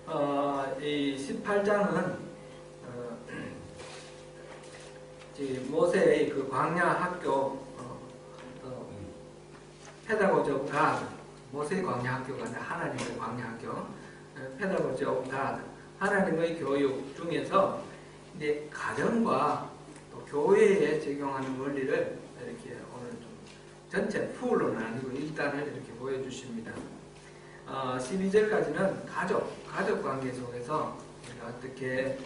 이 18장은 모세의 그 광야 학교 페다고지 오브 갓, 모세의 광야 학교가 아니라 하나님의 광야 학교, 페다고지 오브 갓, 하나님의 교육 중에서 이제 가정과 또 교회에 적용하는 원리를 이렇게 오늘 좀 전체 풀로는 아니고 일단을 이렇게 보여주십니다. 12절까지는 가족 관계 속에서 우리가 어떻게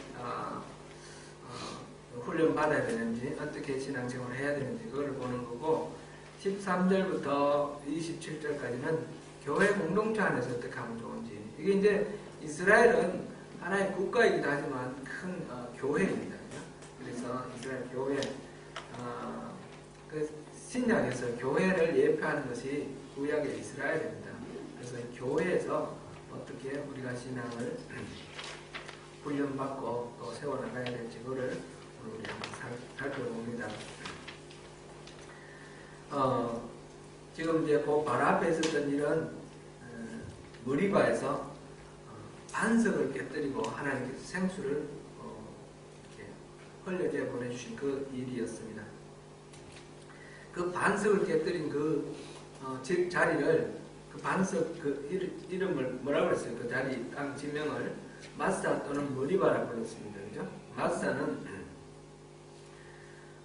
훈련 받아야 되는지, 어떻게 신앙생활을 해야 되는지 그걸 보는 거고, 13절부터 27절까지는 교회 공동체 안에서 어떻게 하면 좋은지. 이게 이제 이스라엘은 하나의 국가이기도 하지만 큰 교회입니다. 그래서 이스라엘 교회, 그 신약에서 교회를 예표하는 것이 구약의 이스라엘입니다. 그래서 교회에서 어떻게 우리가 신앙을 훈련받고 또 세워나가야 될지 그거를 오늘 우리 한번 살펴봅니다. 지금 이제 그 바로 앞에 있었던 일은 머리바에서 반석을 깨뜨리고 하나님께서 생수를 이렇게 흘려져 보내주신 그 일이었습니다. 그 반석을 깨뜨린 그 자리를, 그 반석 그 이름을 뭐라고 했어요? 그 자리 땅 지명을 마사 또는 머리바라 불렀습니다. 그죠? 마사는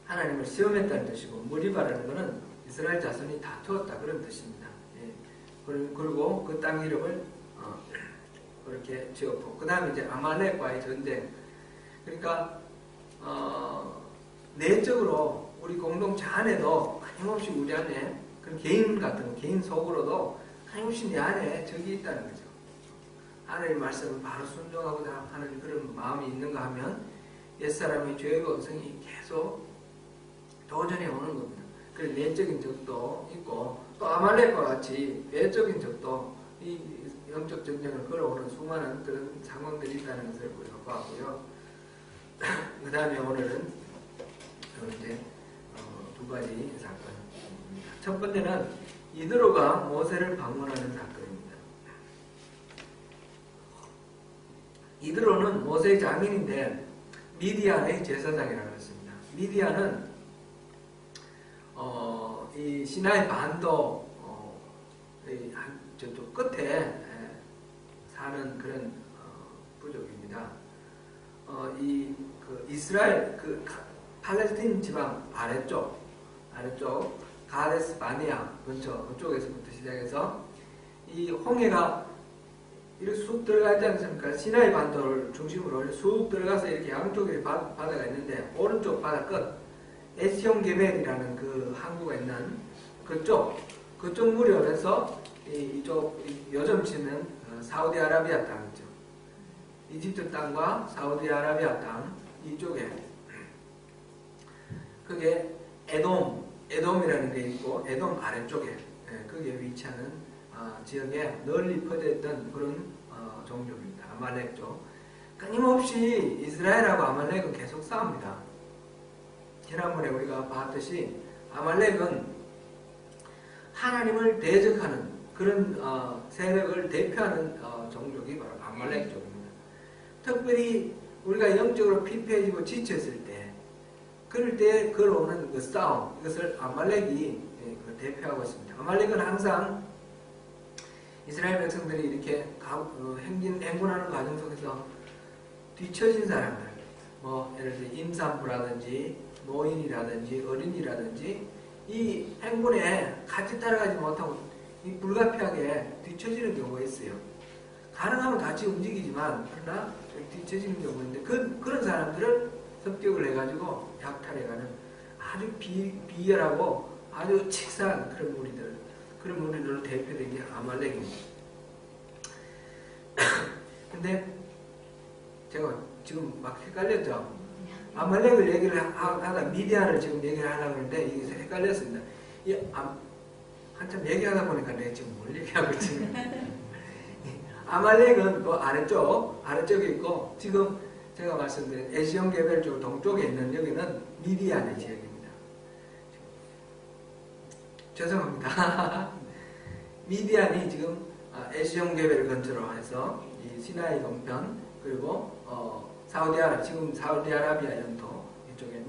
하나님을 시험했다는 뜻이고, 머리바라는 것은 이스라엘 자손이 다투었다 그런 뜻입니다. 예. 그리고 그 땅 이름을 그렇게 지었고, 그 다음에 이제 아말렉과의 전쟁. 그러니까 내적으로 우리 공동체 안에도 끊임없이 우리 안에 그런 개인 같은 개인 속으로도 끊임없이 내 안에 적이 있다는 거죠. 하나님의 말씀을 바로 순종하고자 하는 그런 마음이 있는가 하면 옛사람의 죄의 음성이 계속 도전해 오는 겁니다. 그래서 내적인 적도 있고, 또 아말렉과 같이 외적인 적도 이 영적 전쟁을 걸어오는 수많은 그런 상황들이 있다는 것을 우리가 보았고요. 그 다음에 오늘은 이제 두 가지 사건입니다. 첫 번째는 이드로가 모세를 방문하는 사건입니다. 이드로는 모세의 장인인데 미디안의 제사장이라고 했습니다. 미디안은 이 시나이 반도 저쪽 끝에 사는 그런 부족입니다. 그 이스라엘 그 팔레스틴 지방 아래쪽 가데스 바니아 근처 그쪽에서부터 시작해서 이 홍해가 이렇게 쑥 들어가 있지 않습니까? 시나이 반도를 중심으로 쑥 들어가서 이렇게 양쪽에 바다가 있는데, 오른쪽 바다 끝 에시온 게벨이라는 그 항구가 있는 그쪽 무렵에서 이쪽 요즘 치는 사우디아라비아 땅 있죠. 이집트 땅과 사우디아라비아 땅 이쪽에 그게 에돔이라는 게 있고, 에돔 아래쪽에 그게 위치하는 지역에 널리 퍼져 있던 그런 종족입니다. 아말렉족. 끊임없이 이스라엘하고 아말렉은 계속 싸웁니다. 지난번에 우리가 봤듯이 아말렉은 하나님을 대적하는 그런 세력을 대표하는 종족이 바로 아말렉족입니다. 특별히 우리가 영적으로 피폐해지고 지쳤을 때, 그럴 때 걸어오는 그 싸움, 이것을 아말렉이 대표하고 있습니다. 아말렉은 항상 이스라엘 백성들이 이렇게 행군하는 과정 속에서 뒤처진 사람들, 예를 들어 임산부라든지 노인이라든지 어린이라든지 이 행군에 같이 따라가지 못하고 불가피하게 뒤처지는 경우가 있어요. 가능하면 같이 움직이지만 그러나 뒤처지는 경우가 있는데 그런 사람들을 습격을 해가지고 약탈해가는 아주 비열하고 아주 치사한 그런 무리들로 대표된 게 아말렉입니다. 근데 제가 지금 막 헷갈렸죠. 아말렉을 얘기를 하다 미디안을 지금 얘기를 하려고 하는데 이게 헷갈렸습니다. 한참 얘기하다 보니까 내가 지금 뭘 얘기하고 있지? 아말렉은 그 아래쪽에 있고, 지금 제가 말씀드린 에시온 게벨 쪽 동쪽에 있는 여기는 미디안의 지역입니다. 죄송합니다. 미디안이 지금 에시온 게벨 근처로 해서 이 시나이 동편 그리고 지금 사우디아라비아 영토 이쪽에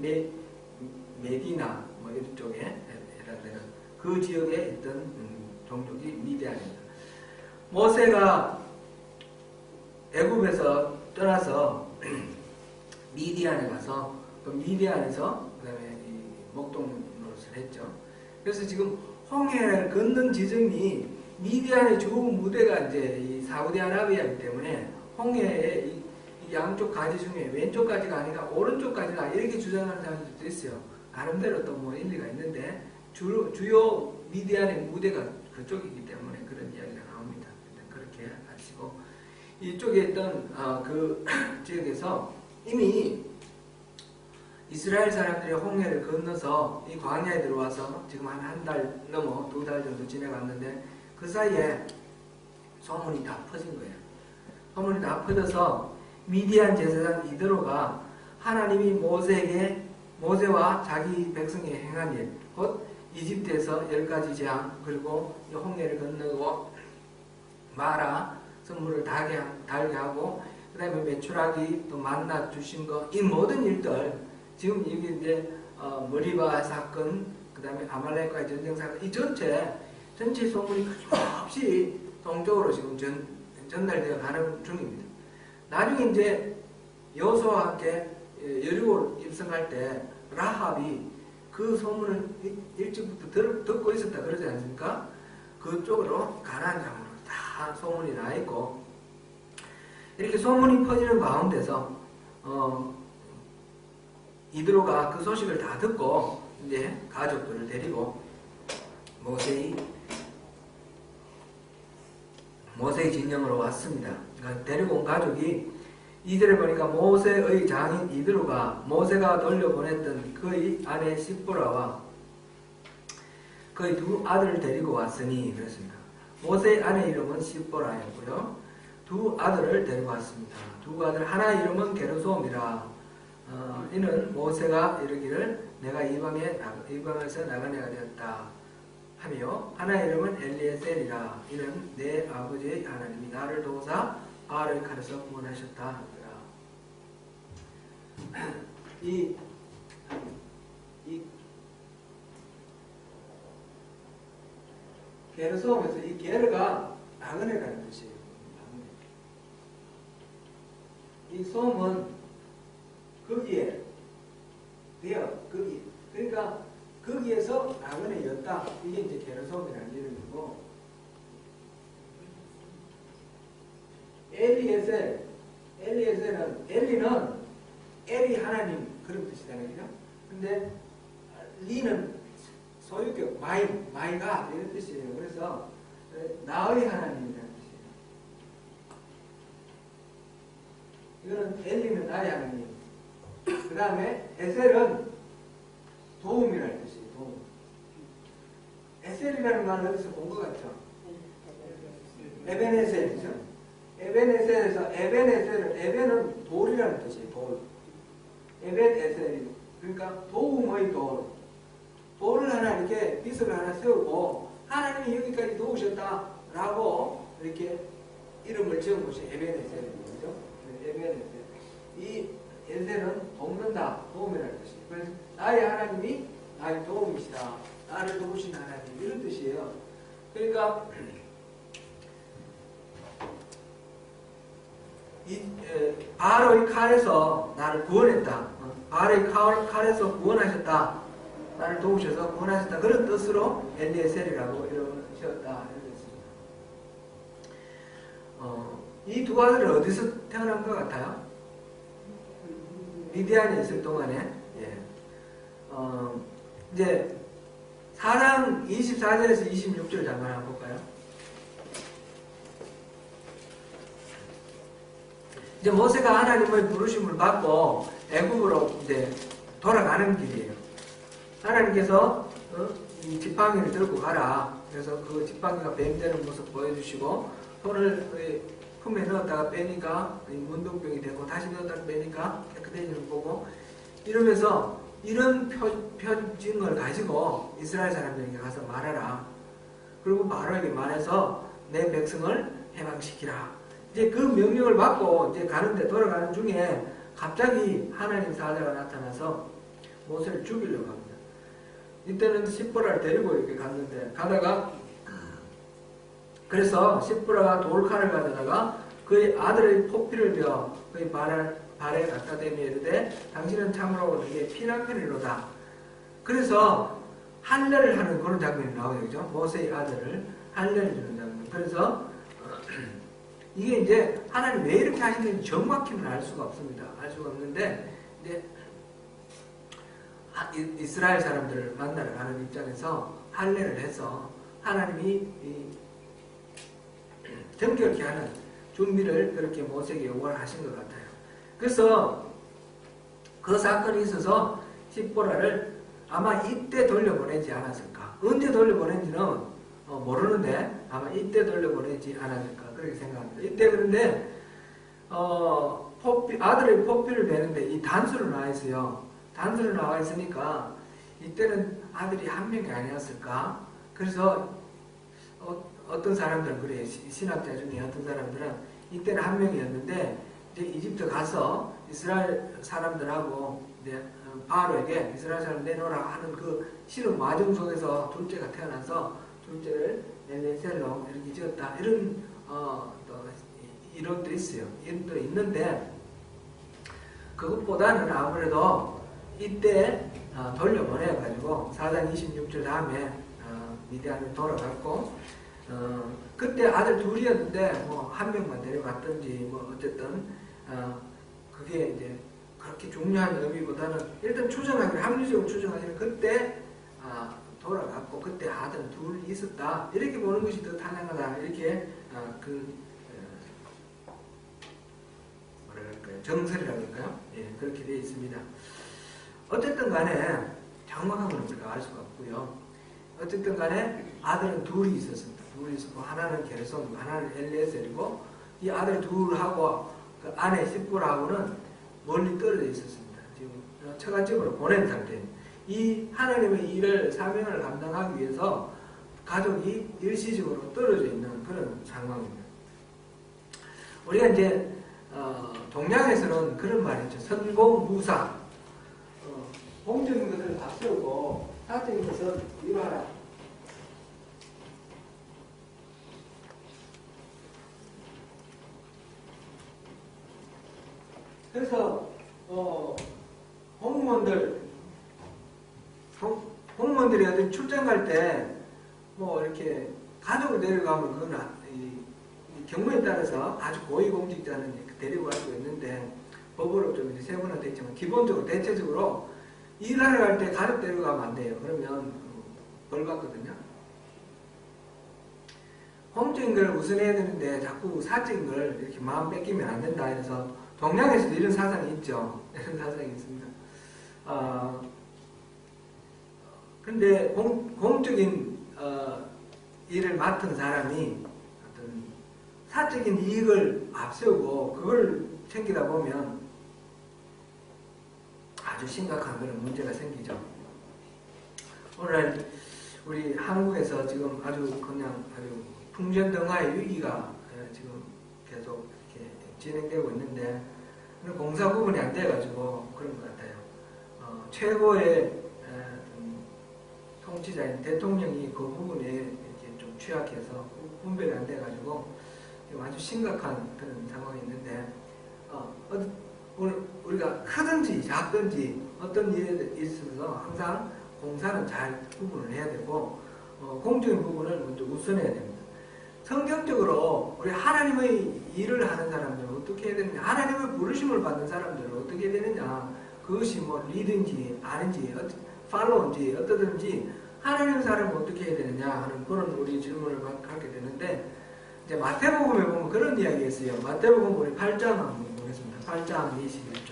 메디나 뭐 이쪽에 해당되는 그 지역에 있던 종족이 미디안입니다. 모세가 애굽에서 떠나서 미디안에 가서 그 미디안에서 그다음에 이 목동 노릇을 했죠. 그래서 지금 홍해를 걷는 지점이 미디안의 주 무대가 이제 이 사우디아라비아이기 때문에 홍해의 이 양쪽 가지 중에 왼쪽 가지가 아니라 오른쪽 가지가 이렇게 주장하는 사람들도 있어요. 나름대로 또 뭐 일리가 있는데 주요 미디안의 무대가 그쪽이기 때문에 그런 이야기가 나옵니다. 그렇게 하시고 이쪽에 있던 그 지역에서 이미 이스라엘 사람들이 홍해를 건너서 이 광야에 들어와서 지금 한 달 넘어 2달 정도 지내갔는데 그 사이에 소문이 다 퍼진 거예요. 소문이 다 퍼져서 미디안 제사장 이드로가 하나님이 모세와 자기 백성에 행한 일, 곧 이집트에서 10가지 재앙, 그리고 홍해를 건너고 마라 선물을 달게 하고 그 다음에 메추라기 또 만나 주신 거, 이 모든 일들 지금 여기 이제 머리바 사건, 그 다음에 아말렉과의 전쟁 사건, 이 전체 소문이 끊임없이 동쪽으로 지금 전달되어 가는 중입니다. 나중에 이제 여호수아와 함께 여리고를 입성할 때 라합이 그 소문을 일찍부터 듣고 있었다 그러지 않습니까? 그쪽으로 가나안 땅으로 다 소문이 나 있고 이렇게 소문이 퍼지는 가운데서 이드로가 그 소식을 다 듣고 이제 가족들을 데리고 모세의 진영으로 왔습니다. 그러니까 데리고 온 가족이 2절에 보니까 모세의 장인 이드로가 모세가 돌려보냈던 그의 아내 십보라와 그의 2 아들을 데리고 왔으니 그랬습니다. 모세의 아내 이름은 십보라였고요. 2 아들을 데리고 왔습니다. 2 아들 하나 이름은 게르솜이라. 이는 모세가 이르기를 내가 이방에서 나간 애가 되었다 하며 하나 이름은 엘리에셀이라. 이는 내 아버지의 하나님이 나를 도우사 바알의 칼에서 구원하셨다 하더라. 이 게르솜에서 이 게르가 나그네라는 뜻이에요. 이 솜은 거기에 그러니까 거기에서 나그네였다. 이게 이제 게르솜이라는 이름이고, 엘리는 엘이 하나님 그런 뜻이잖아요. 그죠? 근데 리는 소유격 마이가 이런 뜻이에요. 그래서 나의 하나님이라는 뜻이에요. 이거는 엘리는 나의 하나님. 그 다음에 에셀은 도움이라는 뜻이에요. 도움. 에셀이라는 말은 어디서 본 것 같죠? 에벤에셀이죠. 에벤에셀에서 에벤은 돌이라는 뜻이에요. 돌. 에벤에셀이 그러니까 도움의 돌. 돌을 하나 이렇게 빗을 하나 세우고 하나님이 여기까지 도우셨다라고 이렇게 이름을 지은 것이 에벤에셀입니다. 그죠? 에벤에셀. 이 에셀은 돕는다, 도움이라는 뜻이에요. 그래서 나의 하나님이 나의 도움이시다. 나를 도우신 하나님 이런 뜻이에요. 그러니까 바알의 칼에서 나를 구원했다. 바알의 칼에서 구원하셨다. 나를 도우셔서 구원하셨다. 그런 뜻으로 엘리에셀이라고 이름을 지었다. 이 2 아들은 어디서 태어난 것 같아요? 미디안에 있을 동안에 이제 4장 24절에서 26절 잠깐 한번 볼까요? 이제 모세가 하나님의 부르심을 받고 애굽으로 이제 돌아가는 길이에요. 하나님께서 이 지팡이를 들고 가라. 그래서 그 지팡이가 뱀 되는 모습 보여주시고 손을 품에 넣었다가 빼니까 문둥병이 되고 다시 넣었다가 빼니까 깨끗해지는 거고 이러면서 이런 표징을 가지고 이스라엘 사람들에게 가서 말하라. 그리고 바로에게 말해서 내 백성을 해방시키라. 이제 그 명령을 받고 이제 가는데 돌아가는 중에 갑자기 하나님 사자가 나타나서 모세를 죽이려고 합니다. 이때는 십보라를 데리고 이렇게 갔는데 가다가 그래서 십보라가 돌칼을 가져다가 그의 아들의 포피를 베어 그의 발에 갖다 대며 이르되 당신은 참으로 내게 피난편이로다. 그래서 할례를 하는 그런 장면이 나오죠. 그죠? 모세의 아들을 할례를 주는 장면. 그래서 이게 이제 하나님 왜 이렇게 하시는지 정확히는 알 수가 없습니다. 알 수가 없는데 이제 이스라엘 사람들을 만나러 가는 입장에서 할례를 해서 하나님이 정결케 하는 준비를 그렇게 모세에게 요구를 하신 것 같아요. 그래서 그 사건이 있어서 십보라를 아마 이때 돌려보내지 않았을까. 언제 돌려보낸지는 모르는데 아마 이때 돌려보내지 않았을까 그렇게 생각합니다. 이때 그런데 아들의 포피를 베는데 이 단수로 나와 있어요. 단수로 나와 있으니까 이때는 아들이 한 명이 아니었을까. 그래서 어떤 사람들은 그래요. 신학자 중에 어떤 사람들은 이때는 한 명이었는데 이제 이집트 가서 이스라엘 사람들하고 이제 바로에게 이스라엘 사람 내놓으라 하는 그 실험 과정 속에서 둘째가 태어나서 둘째를 엘레셀로 이렇게 지었다. 이런 이론도 있어요. 이론도 있는데 그것보다는 아무래도 이때 돌려보내가지고 4장 26절 다음에 미디안으로 돌아갔고 그때 아들 둘이었는데 뭐 한 명만 데려갔든지 뭐 어쨌든 그게 이제 그렇게 중요한 의미보다는 일단 추정하기는 합리적으로 추정하기는 그때 돌아갔고 그때 아들 둘이 있었다 이렇게 보는 것이 더 타당하다 이렇게 뭐랄까요 정설이라고 할까요? 예, 그렇게 되어 있습니다. 어쨌든 간에 정확한 건 우리가 알 수가 없고요. 어쨌든 간에 아들은 둘이 있었습니다. 둘이 있었고 하나는 게르손, 하나는 엘리에셀이고 이 아들 둘하고 그 아내 십보라하고는 멀리 떨어져 있었습니다. 지금 처갓집으로 보낸 상태입니다. 이 하나님의 일을 사명을 감당하기 위해서 가족이 일시적으로 떨어져 있는 그런 상황입니다. 우리가 이제 동양에서는 그런 말이 있죠. 선공무사. 공적인 것을 앞세우고 사적인 것은 이루하라. 그래서 공무원들이 어디 출장 갈 때 뭐 이렇게 가족을 데려가면 그건 이 경우에 따라서 아주 고위공직자는 데리고 갈 수 있는데 법으로 좀 이제 세분화되어 있지만 기본적으로 대체적으로 일하러 갈 때 가족 데려가면 안 돼요. 그러면 벌 받거든요. 공적인 걸 우선해야 되는데 자꾸 사적인 걸 이렇게 마음 뺏기면 안 된다. 그래서 동양에서도 이런 사상이 있죠. 이런 사상이 있습니다. 근데 공적인 일을 맡은 사람이 어떤 사적인 이익을 앞세우고 그걸 챙기다 보면 아주 심각한 그런 문제가 생기죠. 오늘 우리 한국에서 지금 아주 풍전등화의 위기가 지금 계속 이렇게 진행되고 있는데 공사 구분이 안 돼가지고 그런 것 같아요. 최고의 통치자인 대통령이 그 부분에 이렇게 좀 취약해서 분별이 안 돼가지고 아주 심각한 그런 상황이 있는데 우리가 크든지 작든지 어떤 일에 있어서 항상 공사는 잘 구분을 해야 되고 공적인 부분을 먼저 우선해야 됩니다. 성경적으로 우리 하나님의 일을 하는 사람들은 어떻게 해야 되느냐, 하나님의 부르심을 받는 사람들은 어떻게 해야 되느냐, 그것이 뭐 리드인지 아닌지 팔로우인지 어떠든지 하나님 사람은 어떻게 해야 되느냐 하는 그런 우리 질문을 갖게 되는데 이제 마태복음에 보면 그런 이야기가 있어요. 마태복음 우리 8장 한번 보겠습니다. 8장 21절.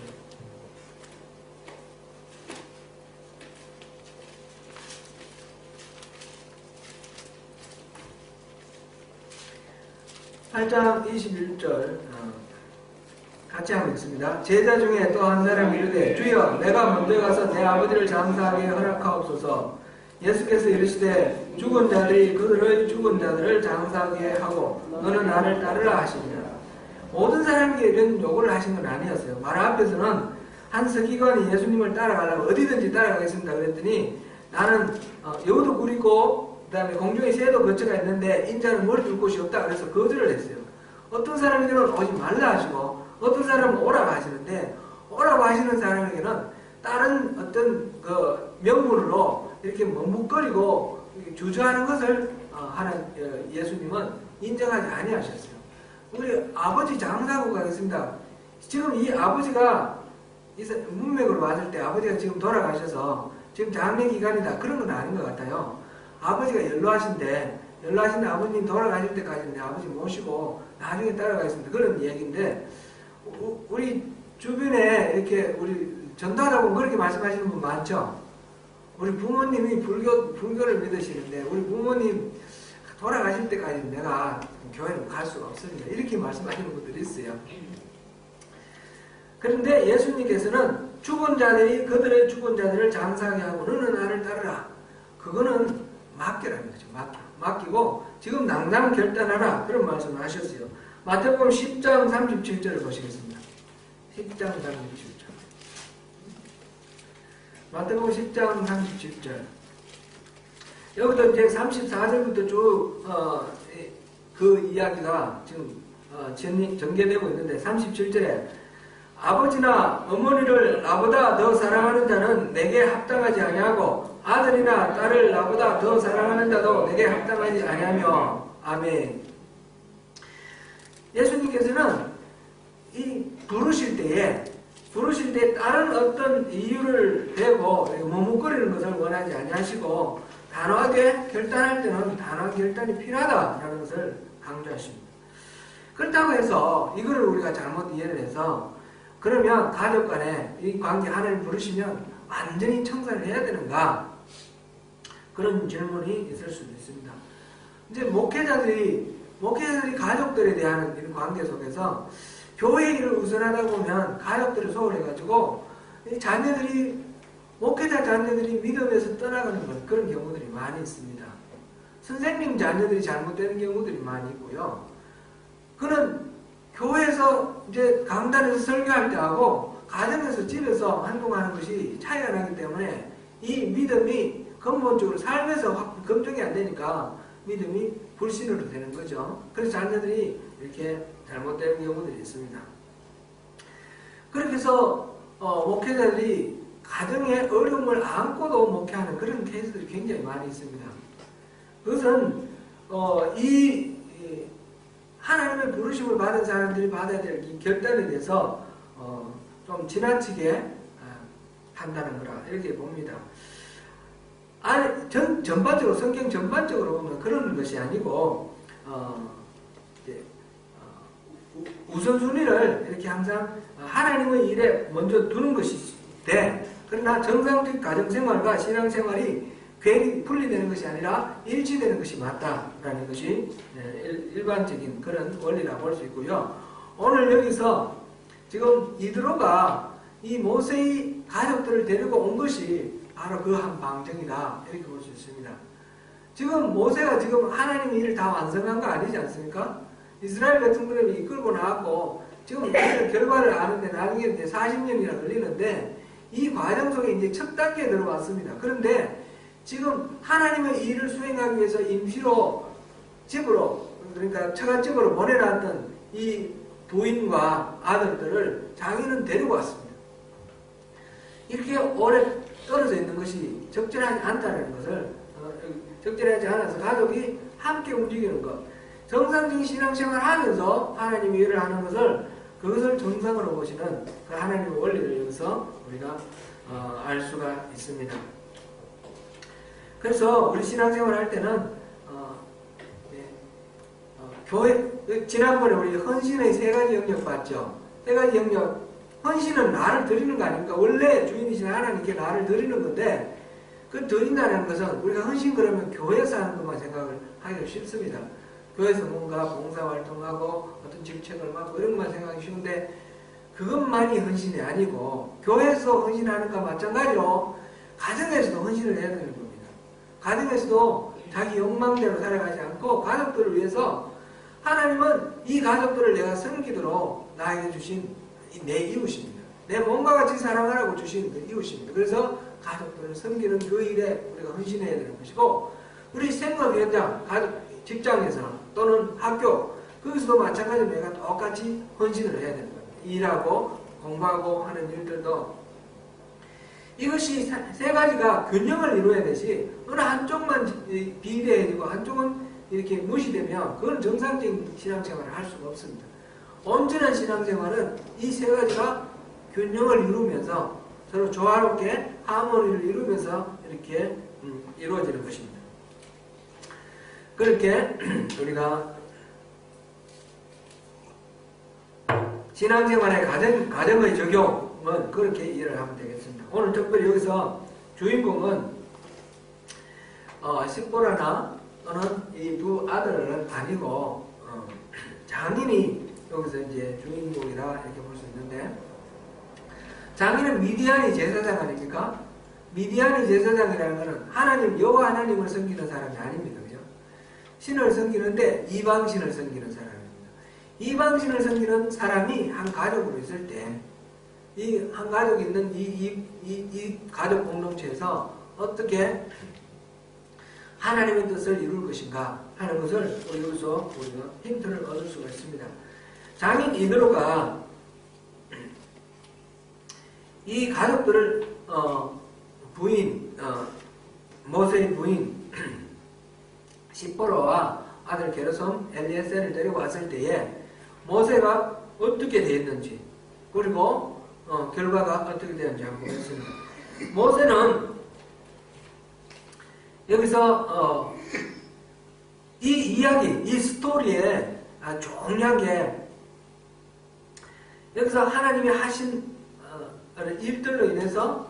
8장 21절 같이 한번 읽습니다. 제자 중에 또 한 사람이 이르되 주여 내가 먼저 가서 내 아버지를 장사하게 허락하옵소서. 예수께서 이르시되 죽은 자들이 그들의 죽은 자들을 장사하게 하고 너는 나를 따르라 하시니라. 모든 사람에게 이런 요구를 하신 건 아니었어요. 말 앞에서는 한 서기관이 예수님을 따라가려고 어디든지 따라가겠습니다 그랬더니 나는 여우도 굴이고 그 다음에 공중에 새도 거처가 있는데 인자는 머리 둘 곳이 없다 그래서 거절을 했어요. 어떤 사람에게는 오지 말라 하시고 어떤 사람은 오라고 하시는데 오라고 하시는 사람에게는 다른 어떤 그 명분으로 이렇게 머뭇거리고 주저하는 것을 하는 예수님은 인정하지 아니하셨어요. 우리 아버지 장사하고 가겠습니다. 지금 이 아버지가 문맥으로 봤을 때 아버지가 지금 돌아가셔서 지금 장례 기간이다 그런 건 아닌 것 같아요. 아버지가 연로하신데 아버님 돌아가실 때까지 내 아버지 모시고 나중에 따라가겠습니다. 그런 얘기인데 우리 주변에 이렇게 우리 전도하다 보면 그렇게 말씀하시는 분 많죠. 우리 부모님이 불교를 믿으시는데 우리 부모님 돌아가실 때까지 내가 교회를 갈 수가 없습니다. 이렇게 말씀하시는 분들이 있어요. 그런데 예수님께서는 죽은 자들이 그들의 죽은 자들을 장사하게 하고 너는 나를 따르라. 그거는 맡기라는 거죠. 맡기고 지금 낭낭 결단하라. 그런 말씀을 하셨어요. 마태복음 10장 37절을 보시겠습니다. 10장 37절. 마태복음 10장 37절. 여기도 이제 34절부터 쭉 그 이야기가 지금 전개되고 있는데 37절에 아버지나 어머니를 나보다 더 사랑하는 자는 내게 합당하지 아니하고 아들이나 딸을 나보다 더 사랑하는 자도 내게 합당하지 아니하며 아멘. 예수님께서는 이 부르실 때 다른 어떤 이유를 대고 머뭇거리는 것을 원하지 아니하시고 단호하게 결단할 때는 단호한 결단이 필요하다라는 것을 강조하십니다. 그렇다고 해서 이거를 우리가 잘못 이해를 해서 그러면 가족 간에 이 관계 하나님 부르시면 완전히 청산을 해야 되는가? 그런 질문이 있을 수도 있습니다. 이제 목회자들이 가족들에 대한 이런 관계 속에서 교회 일을 우선하다 보면 가족들을 소홀해가지고 목회자 자녀들이 믿음에서 떠나가는 그런 경우들이 많이 있습니다. 선생님 자녀들이 잘못되는 경우들이 많이 있고요. 그는 교회에서 이제 강단에서 설교할 때하고 가정에서 집에서 행동하는 것이 차이가 나기 때문에 이 믿음이 근본적으로 삶에서 검증이 안 되니까 믿음이 불신으로 되는 거죠. 그래서 자녀들이 이렇게 잘못되는 경우들이 있습니다. 그렇게 해서 목회자들이 가정의 어려움을 안고도 목회하는 그런 케이스들이 굉장히 많이 있습니다. 그것은 하나님의 부르심을 받은 사람들이 받아야 될 이 결단에 대해서 좀 지나치게 한다는 거라 이렇게 봅니다. 전반적으로 성경 전반적으로 보면 그런 것이 아니고 우선순위를 이렇게 항상 하나님의 일에 먼저 두는 것이 돼. 그러나 정상적 가정생활과 신앙생활이 괜히 분리되는 것이 아니라 일치되는 것이 맞다라는 것이 일반적인 그런 원리라고 볼 수 있고요. 오늘 여기서 지금 이드로가 이 모세의 가족들을 데리고 온 것이 바로 그 한 방정이다 이렇게 볼 수 있습니다. 지금 모세가 지금 하나님의 일을 다 완성한 거 아니지 않습니까? 이스라엘 같은 경우는 이끌고 나왔고 지금 결과를 아는데 나중에 이제 40년이나 걸리는데 이 과정 속에 이제 첫 단계에 들어왔습니다. 그런데 지금 하나님의 일을 수행하기 위해서 임시로 집으로 그러니까 처갓집으로 보내놨던 이 부인과 아들들을 자기는 데리고 왔습니다. 이렇게 오래 떨어져 있는 것이 적절하지 않다는 것을 적절하지 않아서 가족이 함께 움직이는 것 정상적인 신앙생활을 하면서 하나님의 일을 하는 그것을 정상으로 보시는 그 하나님의 원리를 여기서 우리가 알 수가 있습니다. 그래서 우리 신앙생활 할 때는 교회 지난번에 우리 헌신의 세 가지 영역 봤죠. 세 가지 영역 헌신은 나를 드리는 거 아닙니까? 원래 주인이신 하나님께 나를 드리는 건데 그 드린다는 것은 우리가 헌신 그러면 교회에서 하는 것만 생각을 하기가 쉽습니다. 교회에서 뭔가 봉사활동하고 어떤 직책을 맡고 이런 것만 생각하기 쉬운데 그것만이 헌신이 아니고 교회에서 헌신하는 것과 마찬가지로 가정에서도 헌신을 해야 되는 겁니다. 가정에서도 자기 욕망대로 살아가지 않고 가족들을 위해서 하나님은 이 가족들을 내가 섬기도록 나에게 주신 내 이웃입니다. 내 몸과 같이 사랑하라고 주신 그 이웃입니다. 그래서 가족들을 섬기는 그 일에 우리가 헌신해야 되는 것이고, 우리 생활 현장, 가족, 직장에서 또는 학교, 거기서도 마찬가지로 내가 똑같이 헌신을 해야 되는 겁니다. 일하고 공부하고 하는 일들도 이것이 세 가지가 균형을 이루어야 되지, 어느 한쪽만 비대해지고 한쪽은 이렇게 무시되면 그건 정상적인 신앙생활을 할 수가 없습니다. 온전한 신앙생활은 이 세 가지가 균형을 이루면서 서로 조화롭게 하모니를 이루면서 이렇게 이루어지는 것입니다. 그렇게 우리가 신앙생활의 가정의 적용은 그렇게 이해를 하면 되겠습니다. 오늘 특별히 여기서 주인공은 십보라나 또는 이 두 아들은 아니고 장인이 여기서 이제 주인공이라 이렇게 볼 수 있는데, 장인은 미디안이 제사장 아닙니까? 미디안이 제사장이라는 것은 하나님, 여호와 하나님을 섬기는 사람이 아닙니다. 그죠? 신을 섬기는데 이방신을 섬기는 사람입니다. 이방신을 섬기는 사람이 한 가족으로 있을 때, 이 한 가족이 있는 이 가족 공동체에서 어떻게 하나님의 뜻을 이룰 것인가 하는 것을 여기서 우리가 힌트를 얻을 수가 있습니다. 장인 이드로가 이 가족들을 부인, 모세의 부인 십보라와 아들 게르솜 엘리에셀을 데리고 왔을 때에 모세가 어떻게 되었는지, 그리고 결과가 어떻게 되었는지 한번 보겠습니다. 모세는 여기서 이 이야기, 이 스토리에 중요한 게, 여기서 하나님이 하신 일들로 인해서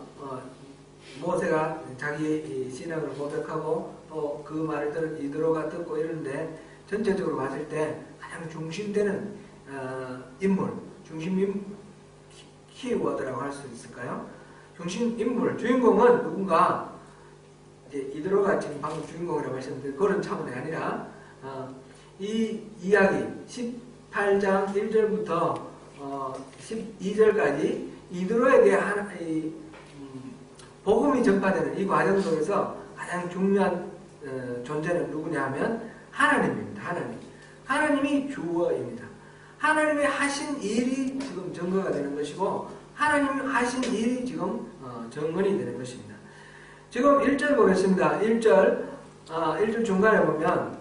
모세가 자기 신앙을 고백하고 또 그 말을 이드로가 듣고 이러는데, 전체적으로 봤을 때 가장 중심되는 인물, 중심 키워드라고 할 수 있을까요? 중심 인물, 주인공은 누군가, 이제 이드로가 지금 방금 주인공이라고 하셨는데 그런 차원이 아니라 이 이야기 18장 1절부터 12절까지 이드로에게 복음이 전파되는 이 과정 속에서 가장 중요한 존재는 누구냐 하면 하나님입니다. 하나님이 주어입니다. 하나님이 하신 일이 지금 증거가 되는 것이고, 하나님이 하신 일이 지금 증언이 되는 것입니다. 지금 1절 보겠습니다. 1절 중간에 보면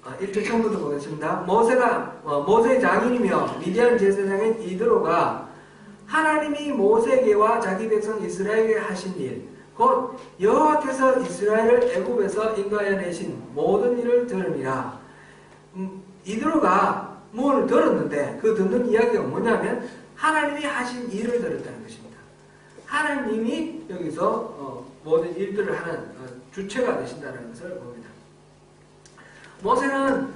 1절 처음부터 보겠습니다. 모세의 장인이며 미디안 제사장인 이드로가 하나님이 모세에게와 자기 백성 이스라엘에게 하신 일, 곧 여호와께서 이스라엘을 애굽에서 인도하여 내신 모든 일을 들으니라. 이드로가 뭘 들었는데, 그 듣는 이야기가 뭐냐면 하나님이 하신 일을 들었다는 것입니다. 하나님이 여기서 모든 일들을 하는 주체가 되신다는 것을 봅니다. 모세는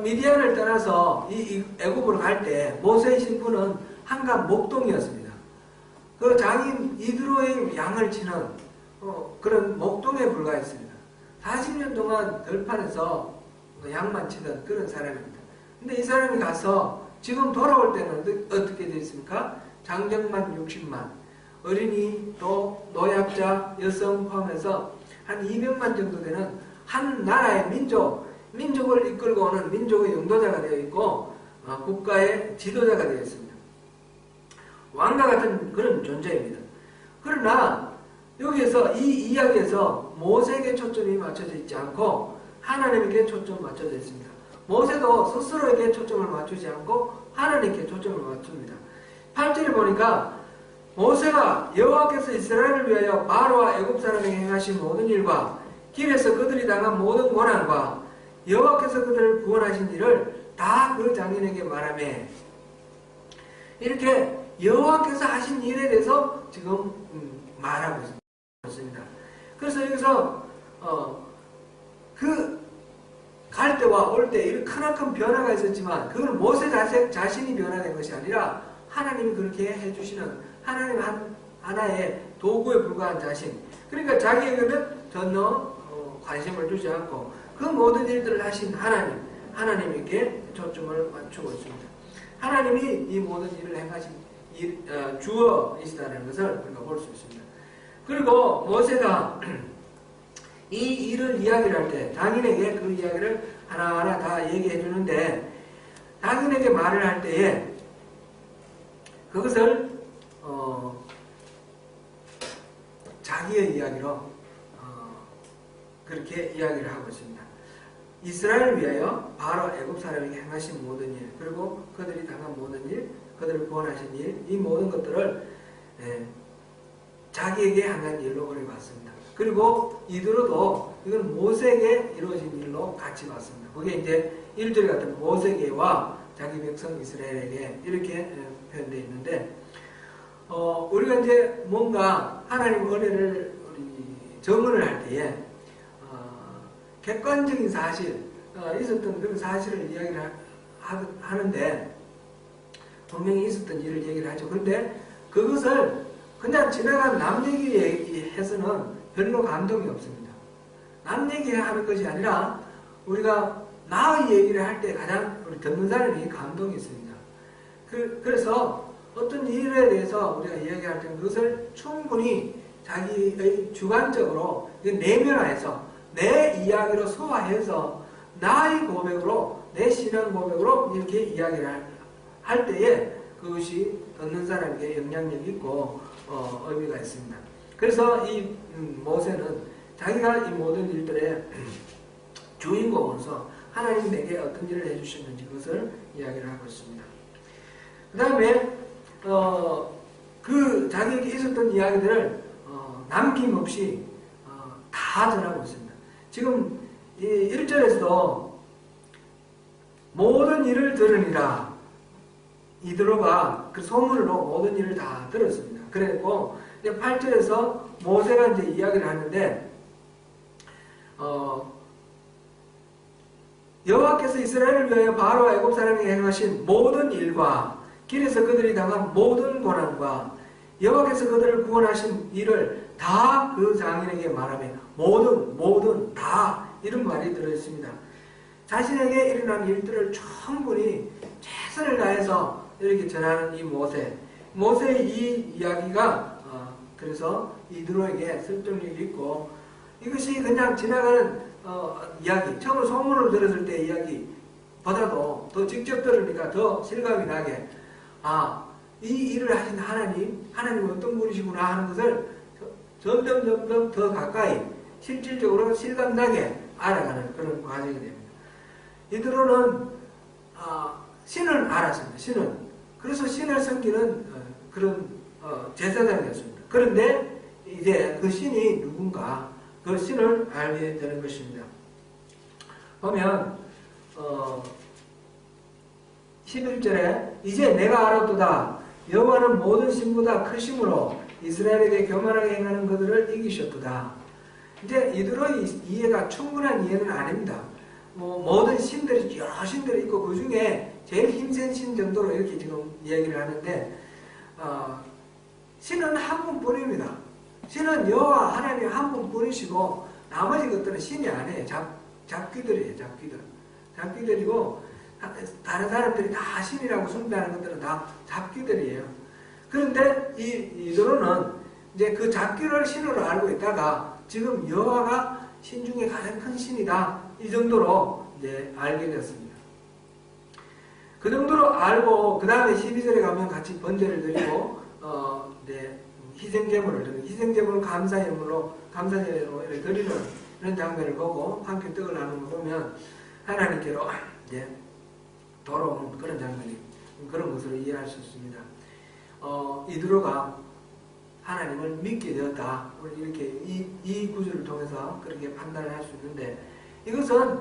미디안을 떠나서 이 애굽으로 갈 때 모세의 신분은 한간 목동이었습니다. 그 장인 이드로의 양을 치는 그런 목동에 불과했습니다. 40년 동안 들판에서 양만 치던 그런 사람입니다. 근데 이 사람이 가서 지금 돌아올 때는 어떻게 되어 있습니까? 장정만 60만, 어린이 또 노약자, 여성 포함해서 한 200만 정도 되는 한 나라의 민족을 이끌고 오는 민족의 영도자가 되어 있고, 국가의 지도자가 되어 있습니다. 왕과 같은 그런 존재입니다. 그러나 여기에서 이 이야기에서 모세에게 초점이 맞춰져 있지 않고 하나님에게 초점이 맞춰져 있습니다. 모세도 스스로에게 초점을 맞추지 않고 하나님께 초점을 맞춥니다. 8절에 보니까 모세가 여호와께서 이스라엘을 위하여 바로와 애굽 사람에게 행하신 모든 일과 길에서 그들이 당한 모든 고난과 여호와께서 그들을 구원하신 일을 다 그 장인에게 말하며, 이렇게 여호와께서 하신 일에 대해서 지금 말하고 있습니다. 그래서 여기서 그 갈 때와 올 때 이런 크나큰 변화가 있었지만 그건 모세 자신이 변화된 것이 아니라 하나님이 그렇게 해주시는 하나님 하나의 도구에 불과한 자신, 그러니까 자기에게는 전혀 관심을 두지 않고 그 모든 일들을 하신 하나님, 하나님께 초점을 맞추고 있습니다. 하나님이 이 모든 일을 행하신 주어이시다는 것을 우리가 볼 수 있습니다. 그리고 모세가 이 일을 이야기를 할 때 장인에게 그 이야기를 하나하나 다 얘기해 주는데, 장인에게 말을 할 때에 그것을 자기의 이야기로 그렇게 이야기를 하고 있습니다. 이스라엘을 위하여 바로 애굽 사람에게 행하신 모든 일, 그리고 그들이 당한 모든 일, 그들을 구원하신 일, 이 모든 것들을 자기에게 행한 일로 우리 봤습니다. 그리고 이들도 이건 모세에게 이루어진 일로 같이 봤습니다. 그게 이제 1절 같은 모세에게와 자기 백성 이스라엘에게 이렇게 표현되어 있는데, 우리가 이제 뭔가 하나님 은혜를 정언을 할 때에 객관적인 사실, 있었던 그런 사실을 이야기를 하는데, 분명히 있었던 일을 얘기를 하죠. 그런데 그것을 그냥 지나간 남 얘기해서는 별로 감동이 없습니다. 남 얘기하는 것이 아니라 우리가 나의 얘기를 할 때 가장 우리 듣는 사람이 감동이 있습니다. 그래서 어떤 일에 대해서 우리가 이야기할 때 그것을 충분히 자기의 주관적으로 내면화해서 내 이야기로 소화해서 나의 고백으로, 내 신앙 고백으로 이렇게 이야기를 할 때에 그것이 듣는 사람에게 영향력이 있고 의미가 있습니다. 그래서 이 모세는 자기가 이 모든 일들의 주인공으로서 하나님 내게 어떤 일을 해주셨는지 그것을 이야기를 하고 있습니다. 그 다음에 그 자기에게 있었던 이야기들을 남김없이 다 전하고 있습니다. 지금 이 1절에서도 모든 일을 들으니라, 이드로가 그 소문으로 모든 일을 다 들었습니다. 그리고 이제 8절에서 모세가 이제 이야기를 하는데, 여호와께서 이스라엘을 위하여 바로와 애굽 사람에게 행하신 모든 일과 길에서 그들이 당한 모든 고난과 여호와께서 그들을 구원하신 일을 다 그 장인에게 말하며 모든 다 이런 말이 들어있습니다. 자신에게 일어난 일들을 충분히 최선을 다해서 이렇게 전하는 이 모세의 이 이야기가 그래서 이드로에게 설득력이 있고, 이것이 그냥 지나가는 이야기, 처음으로 소문을 들었을 때 이야기보다도 더 직접 들으니까 더 실감이 나게, 이 일을 하신 하나님은 어떤 분이시구나 하는 것을 점점 더 가까이 실질적으로 실감나게 알아가는 그런 과정이 됩니다. 이드로는 신을 알았습니다. 그래서 신을 섬기는 그런 제사장이었습니다. 그런데 이제 그 신이 누군가, 그 신을 알게 되는 것입니다. 보면 11절에 이제 내가 알았도다. 여호와는 모든 신보다 크심으로 이스라엘에게 교만하게 행하는 그들을 이기셨도다. 이제 이드로의 이해가 충분한 이해는 아닙니다. 모든 신들이 여러 신들이 있고 그 중에 제일 힘센 신 정도로 이렇게 지금 이야기를 하는데, 신은 한 분뿐입니다. 신은 여호와 하나님 한 분뿐이시고 나머지 것들은 신이 아니에요. 잡귀들이에요. 잡귀들이고 다른 사람들이 다 신이라고 숭배하는 것들은 다 잡귀들이에요. 그런데 이드로는 이제 그 잡귀를 신으로 알고 있다가 지금 여호와가 신 중에 가장 큰 신이다, 이 정도로 이제 알게 됐습니다. 그 정도로 알고 그 다음에 12절에 가면 같이 번제를 드리고 희생제물을 드리고, 희생제물을 감사제물로 드리는 이런 장면을 보고 함께 떡을 나누는 거 보면 하나님께로 이제 돌아오는 그런 장면이, 그런 것으로 이해할 수 있습니다. 이드로가 하나님을 믿게 되었다, 이렇게 이 구절을 통해서 그렇게 판단을 할 수 있는데, 이것은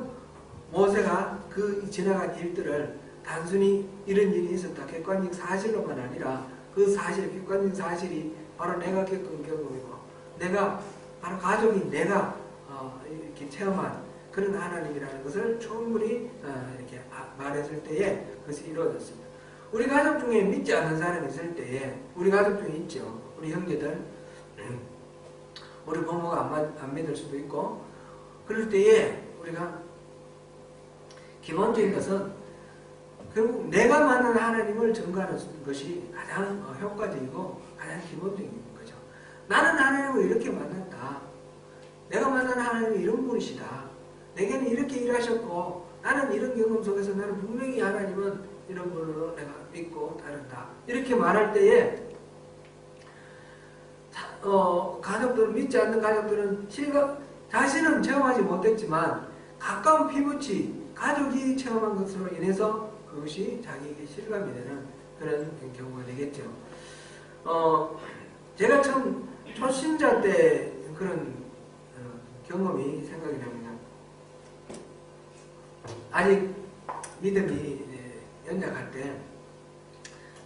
모세가 그 지나간 일들을 단순히 이런 일이 있었다, 객관적 사실로만 아니라 그 사실, 객관적 사실이 바로 내가 겪은 경험이고, 내가 바로 가족인 내가 이렇게 체험한 그런 하나님이라는 것을 충분히 이렇게 말했을 때에 그것이 이루어졌습니다. 우리 가족 중에 믿지 않는 사람이 있을 때에, 우리 가족 중에 있죠. 우리 형제들, 우리 부모가 안 믿을 수도 있고, 그럴 때에 우리가 기본적인 것은 결국 내가 만난 하나님을 증거하는 것이 가장 효과적이고 가장 기본적인 거죠. 나는 하나님을 이렇게 만났다. 내가 만난 하나님이 이런 분이시다. 내게는 이렇게 일하셨고 나는 이런 경험 속에서 나는 분명히 하나님은 이런 분으로 내가 믿고 따른다. 이렇게 말할 때에 가족들은, 믿지 않는 가족들은 자신은 체험하지 못했지만 가까운 피부치 가족이 체험한 것으로 인해서 그것이 자기에게 실감이 되는 그런 경우가 되겠죠. 제가 처음 초신자 때 그런 경험이 생각이 납니다. 아직 믿음이 연약할 때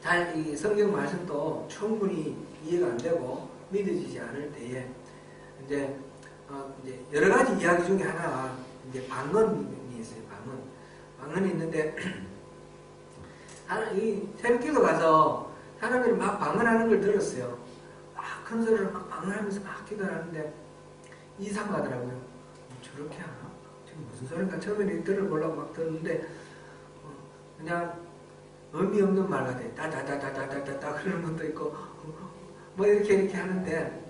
잘 이 성경 말씀도 충분히 이해가 안 되고 믿어지지 않을 때에 이제 여러 가지 이야기 중에 하나가 이제 방언이 있어요. 방언이 있는데 이 새벽기도 가서 사람들이 막 방언하는 걸 들었어요. 막 큰 소리로 막 방언하면서 막 기도하는데 이상하더라고요. 저렇게 하나? 지금 무슨 소리인가? 처음에는 들어보려고 막 들었는데 그냥 의미 없는 말 같아요. 따다다다다다다 그러는 것도 있고 뭐 이렇게 하는데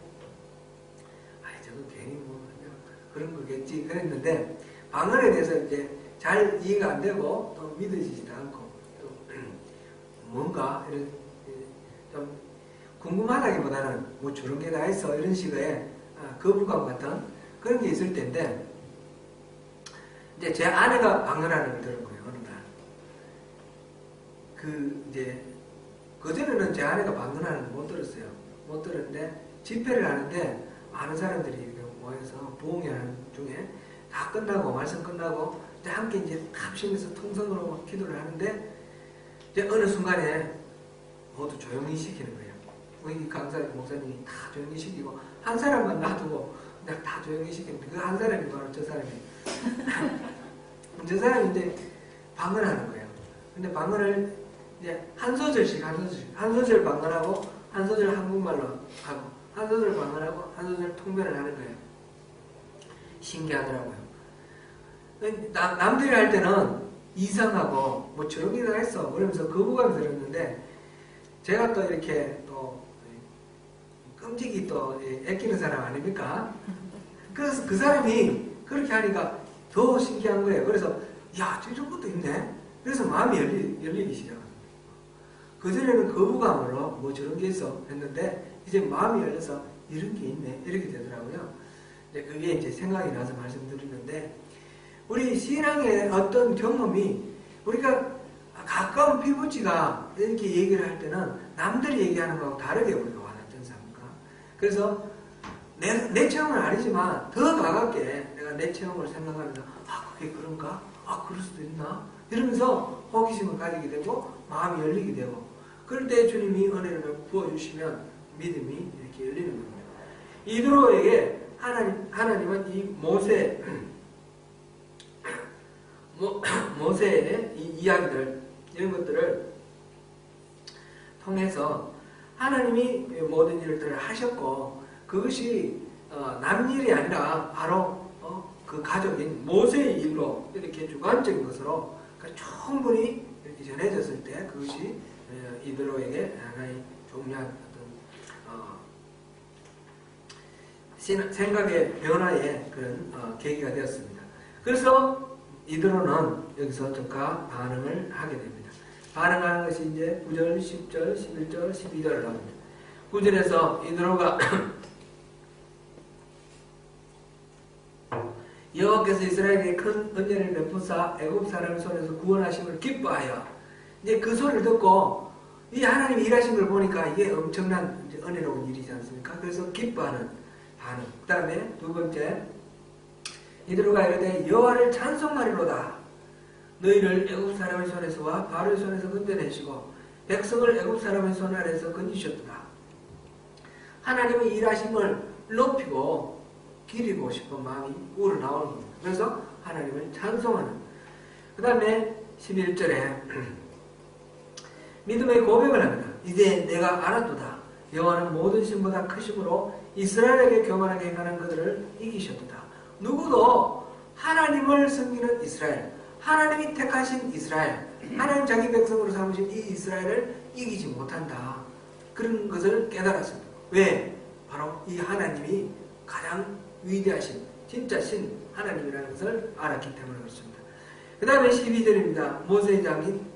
아이 저거 괜히 뭐 그냥 그런 거겠지 그랬는데 방언에 대해서 이제 잘 이해가 안 되고 또 믿어지지도 않고 또 뭔가 이런 좀 궁금하다기보다는 뭐 저런 게 다 있어 이런 식의 거부감 같은 그런 게 있을 텐데 이제 제 아내가 방언하는 걸 들은 거예요. 어느 날 그전에는 제 아내가 방언하는 걸 못 들었어요. 못 들었는데 집회를 하는데 많은 사람들이 이렇게 모여서 부흥회하는 중에 다 끝나고 말씀 끝나고 이제 함께 이제 합심해서 통성으로 막 기도를 하는데 이제 어느 순간에 모두 조용히 시키는 거예요. 우리 강사 목사님이 다 조용히 시키고 한 사람만 놔두고 그냥 다 조용히 시키는데 그 한 사람이 바로 저 사람이에요. 저 사람이 이제 방언하는 거예요. 근데 방언을 이제 한 소절 방언하고 한 소절 한국말로 하고 한 소절 방언하고 한 소절 통변을 하는 거예요. 신기하더라고요. 남들이 할 때는 이상하고 뭐 저런 게 다 했어 그러면서 거부감이 들었는데 제가 또 이렇게 또 끔찍이 또 애끼는 사람 아닙니까? 그래서 그 사람이 그렇게 하니까 더 신기한 거예요. 그래서 야 저런 것도 있네. 그래서 마음이 열리기 시작합니다. 그전에는 거부감으로 뭐 저런 게 있어 했는데 이제 마음이 열려서 이런 게 있네 이렇게 되더라고요. 그게 이제 생각이 나서 말씀드리는데 우리 신앙의 어떤 경험이 우리가 가까운 피부치가 이렇게 얘기를 할 때는 남들이 얘기하는 거하고 다르게 우리가 와닿지 않습니까? 그래서 내 체험은 아니지만 더 가깝게 내가 내 체험을 생각하면서 그게 그런가? 그럴 수도 있나? 이러면서 호기심을 가지게 되고 마음이 열리게 되고 그럴 때 주님이 은혜를 부어주시면 믿음이 이렇게 열리는 겁니다. 이드로에게 하나님은 이 모세의 이 이야기들 이런 것들을 통해서 하나님이 모든 일들을 하셨고 그것이 남 일이 아니라 바로 그 가족인 모세의 일로 이렇게 주관적인 것으로 충분히 이렇게 전해졌을 때 그것이 이드로에게 하나의 중요한 어떤 생각의 변화의 그런 계기가 되었습니다. 그래서 이드로는 여기서 즉각 반응을 하게 됩니다. 반응하는 것이 이제 9절, 10절, 11절, 12절을 나옵니다. 9절에서 이드로가 여호와께서 이스라엘에게 큰 은혜를 베푸사 애굽 사람의 손에서 구원하심을 기뻐하여 이제 그 소리를 듣고 이 하나님이 일하신 걸 보니까 이게 엄청난 이제 은혜로운 일이지 않습니까? 그래서 기뻐하는 반응. 그 다음에 두 번째 이드로가 이르되 여호와를 찬송하리로다. 너희를 애굽 사람의 손에서와 바로의 손에서 건져내시고 백성을 애굽 사람의 손 아래에서 건지셨도다. 하나님의 일하심을 높이고 기리고 싶은 마음이 우러나오는 겁니다. 그래서 하나님을 찬송하는. 그 다음에 11절에 믿음의 고백을 합니다. 이제 내가 알았도다. 여호와는 모든 신보다 크심으로 이스라엘에게 교만하게 행하는 그들을 이기셨도다. 누구도 하나님을 섬기는 이스라엘, 하나님이 택하신 이스라엘, 하나님 자기 백성으로 삼으신 이 이스라엘을 이기지 못한다. 그런 것을 깨달았습니다. 왜? 바로 이 하나님이 가장 위대하신 진짜 신 하나님이라는 것을 알았기 때문에 그렇습니다. 그 다음에 12절입니다. 모세의 장인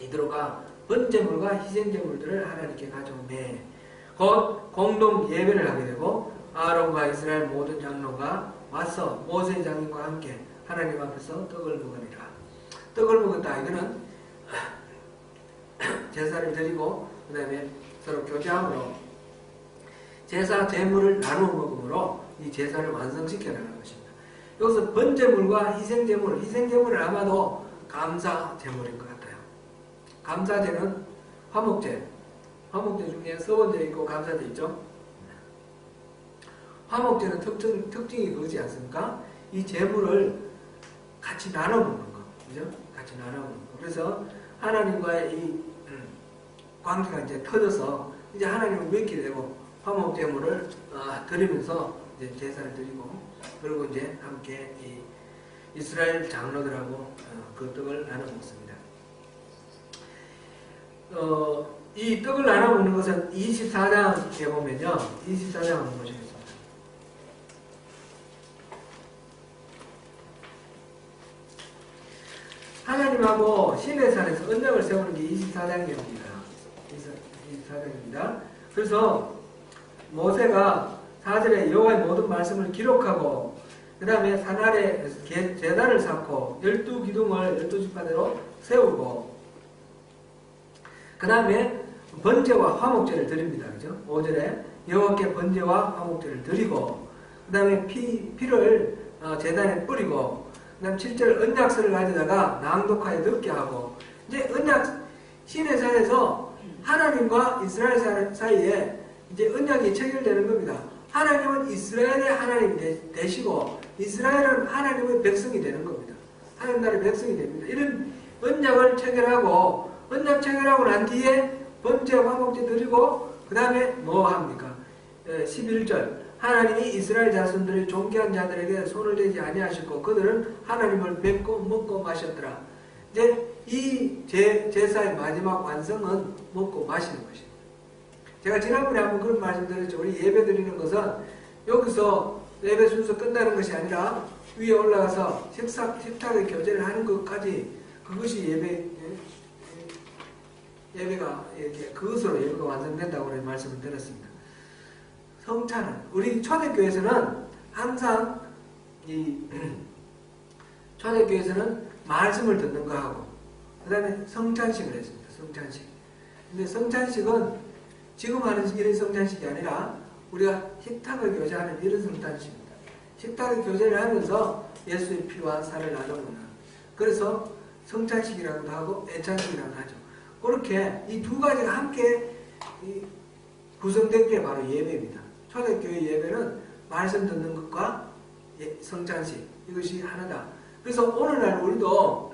이드로가 번제물과 희생제물들을 하나님께 가져오매 곧 공동 예배를 하게 되고 아론과 이스라엘 모든 장로가 와서 모세의 장인과 함께 하나님 앞에서 떡을 먹으리라. 떡을 먹었다. 이거는 제사를 드리고 그 다음에 서로 교제함으로 제사 제물을 나누어 먹음으로 이 제사를 완성시켜나가는 것입니다. 여기서 번제물과 희생제물, 희생제물은 아마도 감사제물인 것 같아요. 감사제는 화목제, 화목제 중에 서원제 있고 감사제 있죠. 화목제는 특징이 그거지 않습니까? 이 제물을 같이 나눠 먹는 거, 그죠? 같이 나눠 먹는 거. 그래서 하나님과의 이 관계가 이제 터져서 이제 하나님을 믿게 되고 화목제물을 드리면서 이제 제사를 드리고 그리고 이제 함께 이 이스라엘 장로들하고 그 떡을 나눠 먹습니다. 이 떡을 나눠 먹는 것은 24장에 보면요, 24장 한번 보시겠습니다. 하나님하고 시내산에서 언약을 세우는 게 24장입니다. 24장입니다. 그래서 모세가 4절에 여호와의 모든 말씀을 기록하고 그 다음에 산 아래 제단을 쌓고 12기둥을 12지파대로 세우고 그 다음에 번제와 화목제를 드립니다. 그죠? 5절에 여호와께 번제와 화목제를 드리고 그 다음에 피를 제단에 뿌리고 그 다음 7절 언약서를 가져다가 낭독하여 듣게 하고 이제 언약 시내산에서 하나님과 이스라엘 사이에 이제 언약이 체결되는 겁니다. 하나님은 이스라엘의 하나님이 되시고 이스라엘은 하나님의 백성이 되는 겁니다. 하나님 나라의 백성이 됩니다. 이런 언약을 체결하고 언약 체결하고 난 뒤에 번제 화목제 드리고 그 다음에 뭐 합니까? 11절 하나님이 이스라엘 자손들의 존귀한 자들에게 손을 대지 아니하시고 그들은 하나님을 뵙고 먹고 마셨더라. 이제 이 제사의 마지막 완성은 먹고 마시는 것입니다. 제가 지난번에 한번 그런 말씀 드렸죠. 우리 예배 드리는 것은 여기서 예배 순서 끝나는 것이 아니라 위에 올라가서 식탁의 교제를 하는 것까지 그것이 예배가 이렇게 그것으로 예배가 완성된다고 말씀을 드렸습니다. 성찬은 우리 초대교회에서는 항상 이 초대교회에서는 말씀을 듣는 거 하고 그 다음에 성찬식을 했습니다. 성찬식. 근데 성찬식은 지금 하는 이런 성찬식이 아니라 우리가 식탁을 교제하는 이런 성찬식입니다. 식탁을 교제를 하면서 예수의 피와 살을 나누는 그래서 성찬식이라고도 하고 애찬식이라고 하죠. 그렇게 이 두 가지가 함께 구성된 게 바로 예배입니다. 초대교회 예배는 말씀 듣는 것과 성찬식 이것이 하나다. 그래서 오늘날 우리도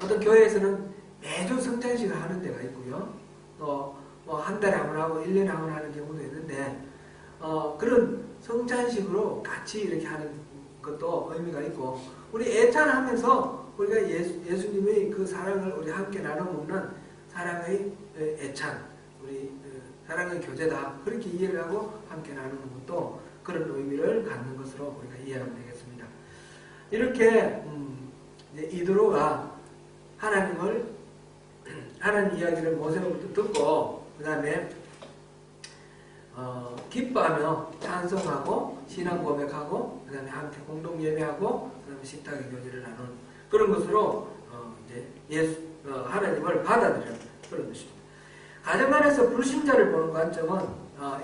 어떤 교회에서는 매주 성찬식을 하는 데가 있고요. 또 뭐 한 달에 한 번 하고 1년에 한 번 하는 경우도 있는데 그런 성찬식으로 같이 이렇게 하는 것도 의미가 있고 우리 애찬하면서 우리가 예수님의 그 사랑을 우리 함께 나눠 먹는 사랑의 애찬 우리 사랑의 교제다. 그렇게 이해를 하고 함께 나누는 것도 그런 의미를 갖는 것으로 우리가 이해하면 되겠습니다. 이렇게 이드로가 하나님 이야기를 모세로부터 듣고 그 다음에 기뻐하며 찬송하고 신앙 고백하고 그 다음에 함께 공동 예배하고 그 다음에 식탁의 교제를 나누는 그런 것으로 이제 하나님을 받아들이는 그런 것입니다. 가정 안에서 불신자를 보는 관점은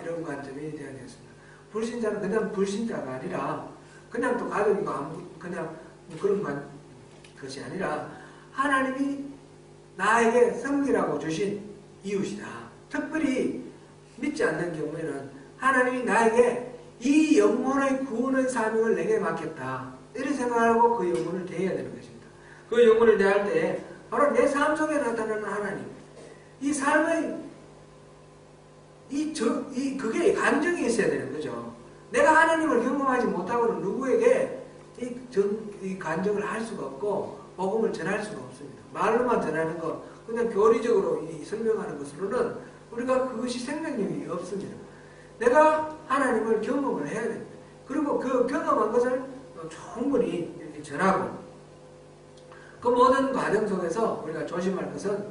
이런 관점이 되어야 되겠습니다. 불신자는 그냥 불신자가 아니라 그냥 또 가족이고 그냥 그런 것이 아니라 하나님이 나에게 성기라고 주신 이웃이다. 특별히 믿지 않는 경우에는 하나님이 나에게 이 영혼의 구원의 사명을 내게 맡겼다. 이런 생각하고 그 영혼을 대해야 되는 것입니다. 그 영혼을 대할 때 바로 내 삶 속에 나타나는 하나님. 이 삶의 그게 감정이 있어야 되는 거죠. 내가 하나님을 경험하지 못하고는 누구에게 이 간증을 할 수가 없고 복음을 전할 수가 없습니다. 말로만 전하는 거, 그냥 교리적으로 설명하는 것으로는 우리가 그것이 생명력이 없습니다. 내가 하나님을 경험을 해야 됩니다. 그리고 그 경험한 것을 충분히 이렇게 전하고, 그 모든 과정 속에서 우리가 조심할 것은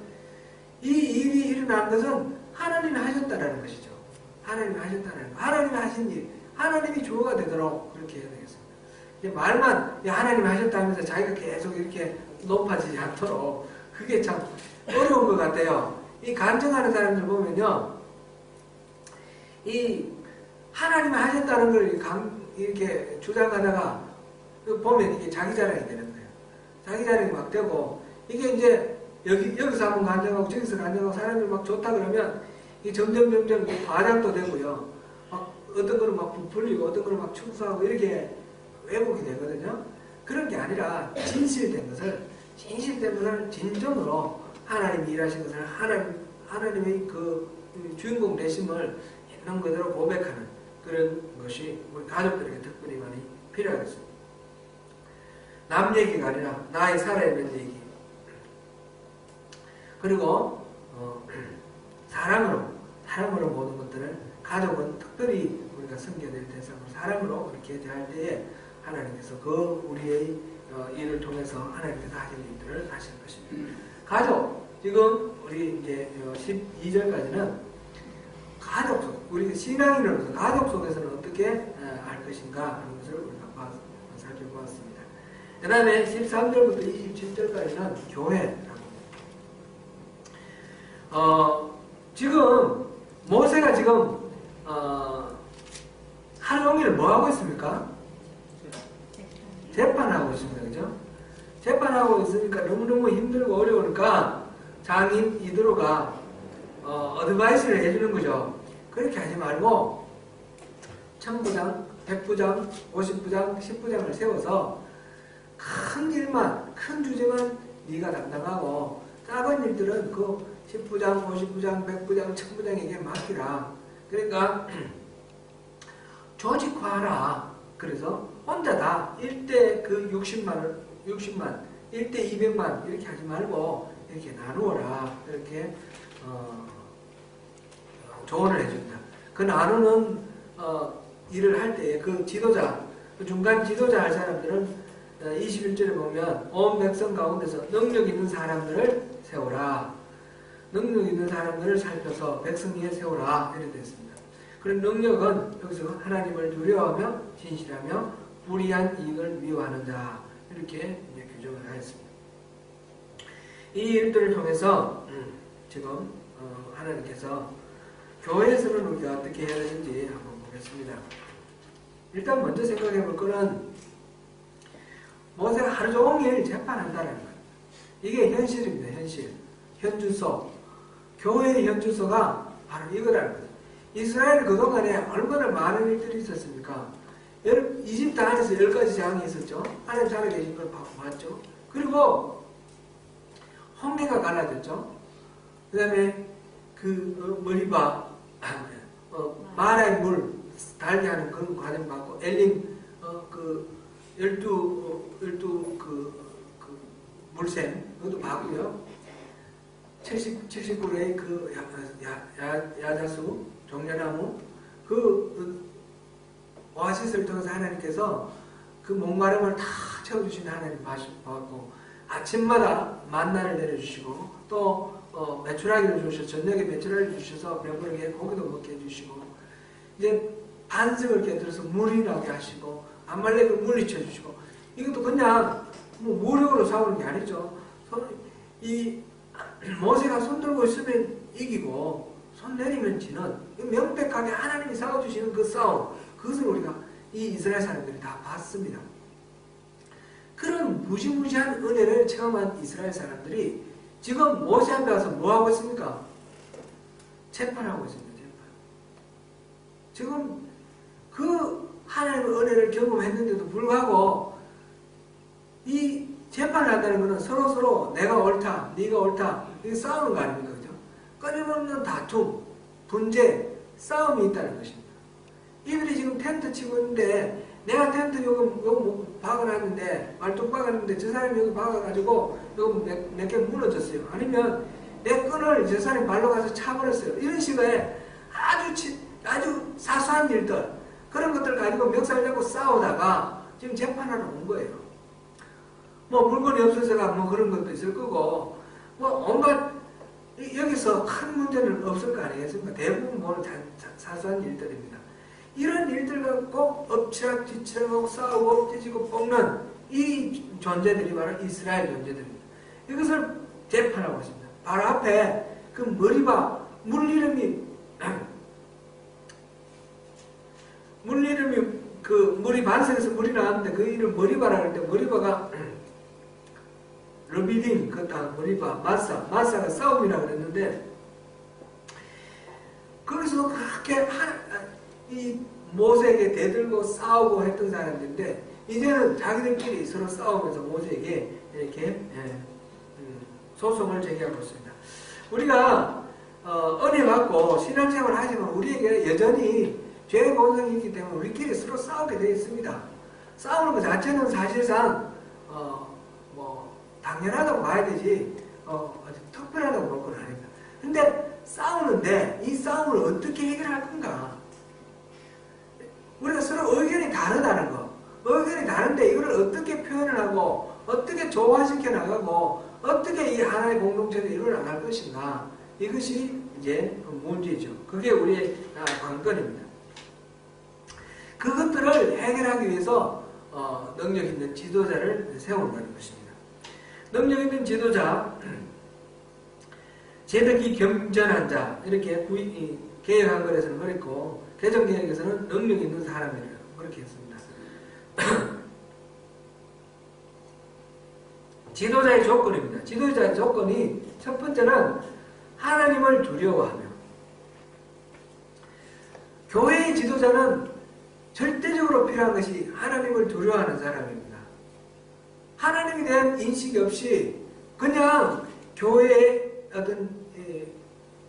이 일이 일어난 것은 하나님이 하셨다라는 것이죠. 하나님이 하셨다는 거. 하나님이 하신 일, 하나님이 주어가 되도록 그렇게 해야 되겠습니다. 말만 하나님이 하셨다면서 자기가 계속 이렇게 높아지지 않도록, 그게 참 어려운 것 같아요. 이 간증하는 사람들 보면요, 이 하나님이 하셨다는 걸 이렇게 주장하다가 보면 이게 자기 자랑이 되는 거예요. 자기 자랑이 막 되고, 이게 이제 여기서 한번 간증하고 저기서 간증하고 사람들이 막 좋다 그러면 이게 점점 과장도 되고요. 막 어떤 거는 막 부풀리고 어떤 거는 막 축소하고 이렇게 왜곡이 되거든요. 그런 게 아니라 진실된 것을 진정으로 하나님이 일하신 것을 하나님의 그 주인공 되심을 있는 그대로 고백하는 그런 것이 우리 가족들에게 특별히 많이 필요하겠습니다. 남 얘기가 아니라 나의 살아있는 얘기. 그리고 사람으로 모든 것들을, 가족은 특별히 우리가 섬겨야 될 대상으로 사람으로 그렇게 대할 때에 하나님께서 그 우리의 일을 통해서 하나님께서 하실 일들을 하실 것입니다. 가족, 지금 우리 이제 12절까지는 가족 속, 우리 신앙인으로서 가족 속에서는 어떻게 할 것인가 하는 것을 우리가 살펴보았습니다. 그 다음에 13절부터 27절까지는 교회라고. 지금 모세가 지금 하루 종일 뭐 하고 있습니까? 재판하고 있습니다. 그죠? 재판하고 있으니까 너무너무 힘들고 어려우니까 장인 이드로가 어드바이스를 해주는 거죠. 그렇게 하지 말고 1000부장, 100부장, 50부장, 10부장을 세워서 큰 일만, 큰 주제만 네가 담당하고 작은 일들은 그 10부장, 50부장, 100부장, 1000부장에게 맡기라. 그러니까 조직화하라. 그래서 혼자 다 1대 그 60만, 1대 200만 이렇게 하지 말고 이렇게 나누어라. 이렇게 조언을 해준다. 그 나누는 일을 할 때에 그 지도자, 그 중간 지도자 할 사람들은 21절에 보면 온 백성 가운데서 능력 있는 사람들을 세우라. 능력 있는 사람들을 살펴서 백성 위에 세우라. 이렇게 됐습니다. 그런 능력은 여기서 하나님을 두려워하며 진실하며 불의한 이익을 미워하는 자, 이렇게 이제 규정을 하였습니다. 이 일들을 통해서 지금 하나님께서 교회에서는 우리가 어떻게 해야 되는지 한번 보겠습니다. 일단 먼저 생각해 볼 거는 모세가 하루 종일 재판한다는 거예요. 이게 현실입니다. 현실. 현주소. 교회의 현주소가 바로 이거라는 거죠. 이스라엘 그동안에 얼마나 많은 일들이 있었습니까? 이집트 안에서 10가지 재앙이 있었죠. 하나님 살아계신 걸 봤죠. 그리고 홍해가 갈라졌죠. 그 다음에 그 머리바 마라의 물 달게 하는 그런 과정 받고 엘림 그 12 물샘 그것도 봤고요. 79의 그 야자수 종려나무 그 오아시스를 통해서 하나님께서 그 목마름을 다 채워주시는 하나님 봤고, 아침마다 만나를 내려주시고 또 메추라기를 주셔서 저녁에 메추라기를 주셔서 배부르게 고기도 먹게 해주시고, 이제 반석을 깨뜨려서 물이 나게 하시고 아말렉을 물리쳐 주시고, 이것도 그냥 뭐 무력으로 싸우는 게 아니죠. 이 모세가 손 들고 있으면 이기고 손 내리면 지는, 명백하게 하나님이 싸워주시는 그 싸움, 그것을 우리가 이 이스라엘 사람들이 다 봤습니다. 그런 무시무시한 은혜를 체험한 이스라엘 사람들이 지금 모세 앞에 와서 뭐 하고 있습니까? 재판하고 있습니다. 재판. 지금 그 하나님의 은혜를 경험했는데도 불구하고 이 재판을 한다는 것은 서로 내가 옳다, 네가 옳다, 이게 싸우는 거 아닙니까? 그죠? 끊임없는 다툼, 분쟁, 싸움이 있다는 것입니다. 이들이 지금 텐트 치고 있는데 내가 텐트 요거 박아놨는데, 말뚝 박아놨는데, 저 사람이 여기 박아가지고, 요거 몇 개 무너졌어요. 아니면, 내 끈을 저 사람이 발로 가서 차버렸어요. 이런 식의 아주 사소한 일들, 그런 것들 가지고 멱살 잡고 싸우다가, 지금 재판하러 온 거예요. 뭐, 물건이 없어서가 뭐 그런 것도 있을 거고, 뭐, 온갖, 여기서 큰 문제는 없을 거 아니겠습니까? 대부분 뭐 사소한 일들입니다. 이런 일들과 꼭 엎치락 뒤치락하고 싸우고 찢고 뽑는 이 존재들이 바로 이스라엘 존재들입니다. 이것을 재판하고 있습니다. 바로 앞에 그 머리바, 물이름이 그 머리 반석에서 물이 나왔는데 그 이름 머리바라 그럴 때 머리바가 르비딤, 그 땅, 머리바, 마사가 싸움이라고 그랬는데, 거기서 그렇게 이 모세에게 대들고 싸우고 했던 사람들인데, 이제는 자기들끼리 서로 싸우면서 모세에게 이렇게 소송을 제기하고 있습니다. 우리가 은혜 받고 신앙생활을 하지만 우리에게 여전히 죄의 본성이 있기 때문에 우리끼리 서로 싸우게 되어 있습니다. 싸우는 것 자체는 사실상 당연하다고 봐야 되지 아주 특별하다고 볼 건 아닙니다. 근데 싸우는데 이 싸움을 어떻게 해결할 건가? 우리가 서로 의견이 다르다는 거. 의견이 다른데 이걸 어떻게 표현을 하고 어떻게 조화시켜 나가고 어떻게 이 하나의 공동체를 이루어 나갈 것인가. 이것이 이제 문제죠. 그게 우리의 관건입니다. 그것들을 해결하기 위해서 능력 있는 지도자를 세운다는 것입니다. 능력 있는 지도자, 제덕이 겸전한 자, 이렇게 개혁한 글에서는 그랬고, 개정개혁에서는 능력 있는 사람이라고 그렇게 했습니다. 지도자의 조건입니다. 지도자의 조건이 첫 번째는 하나님을 두려워하며, 교회의 지도자는 절대적으로 필요한 것이 하나님을 두려워하는 사람입니다. 하나님에 대한 인식이 없이 그냥 교회의 어떤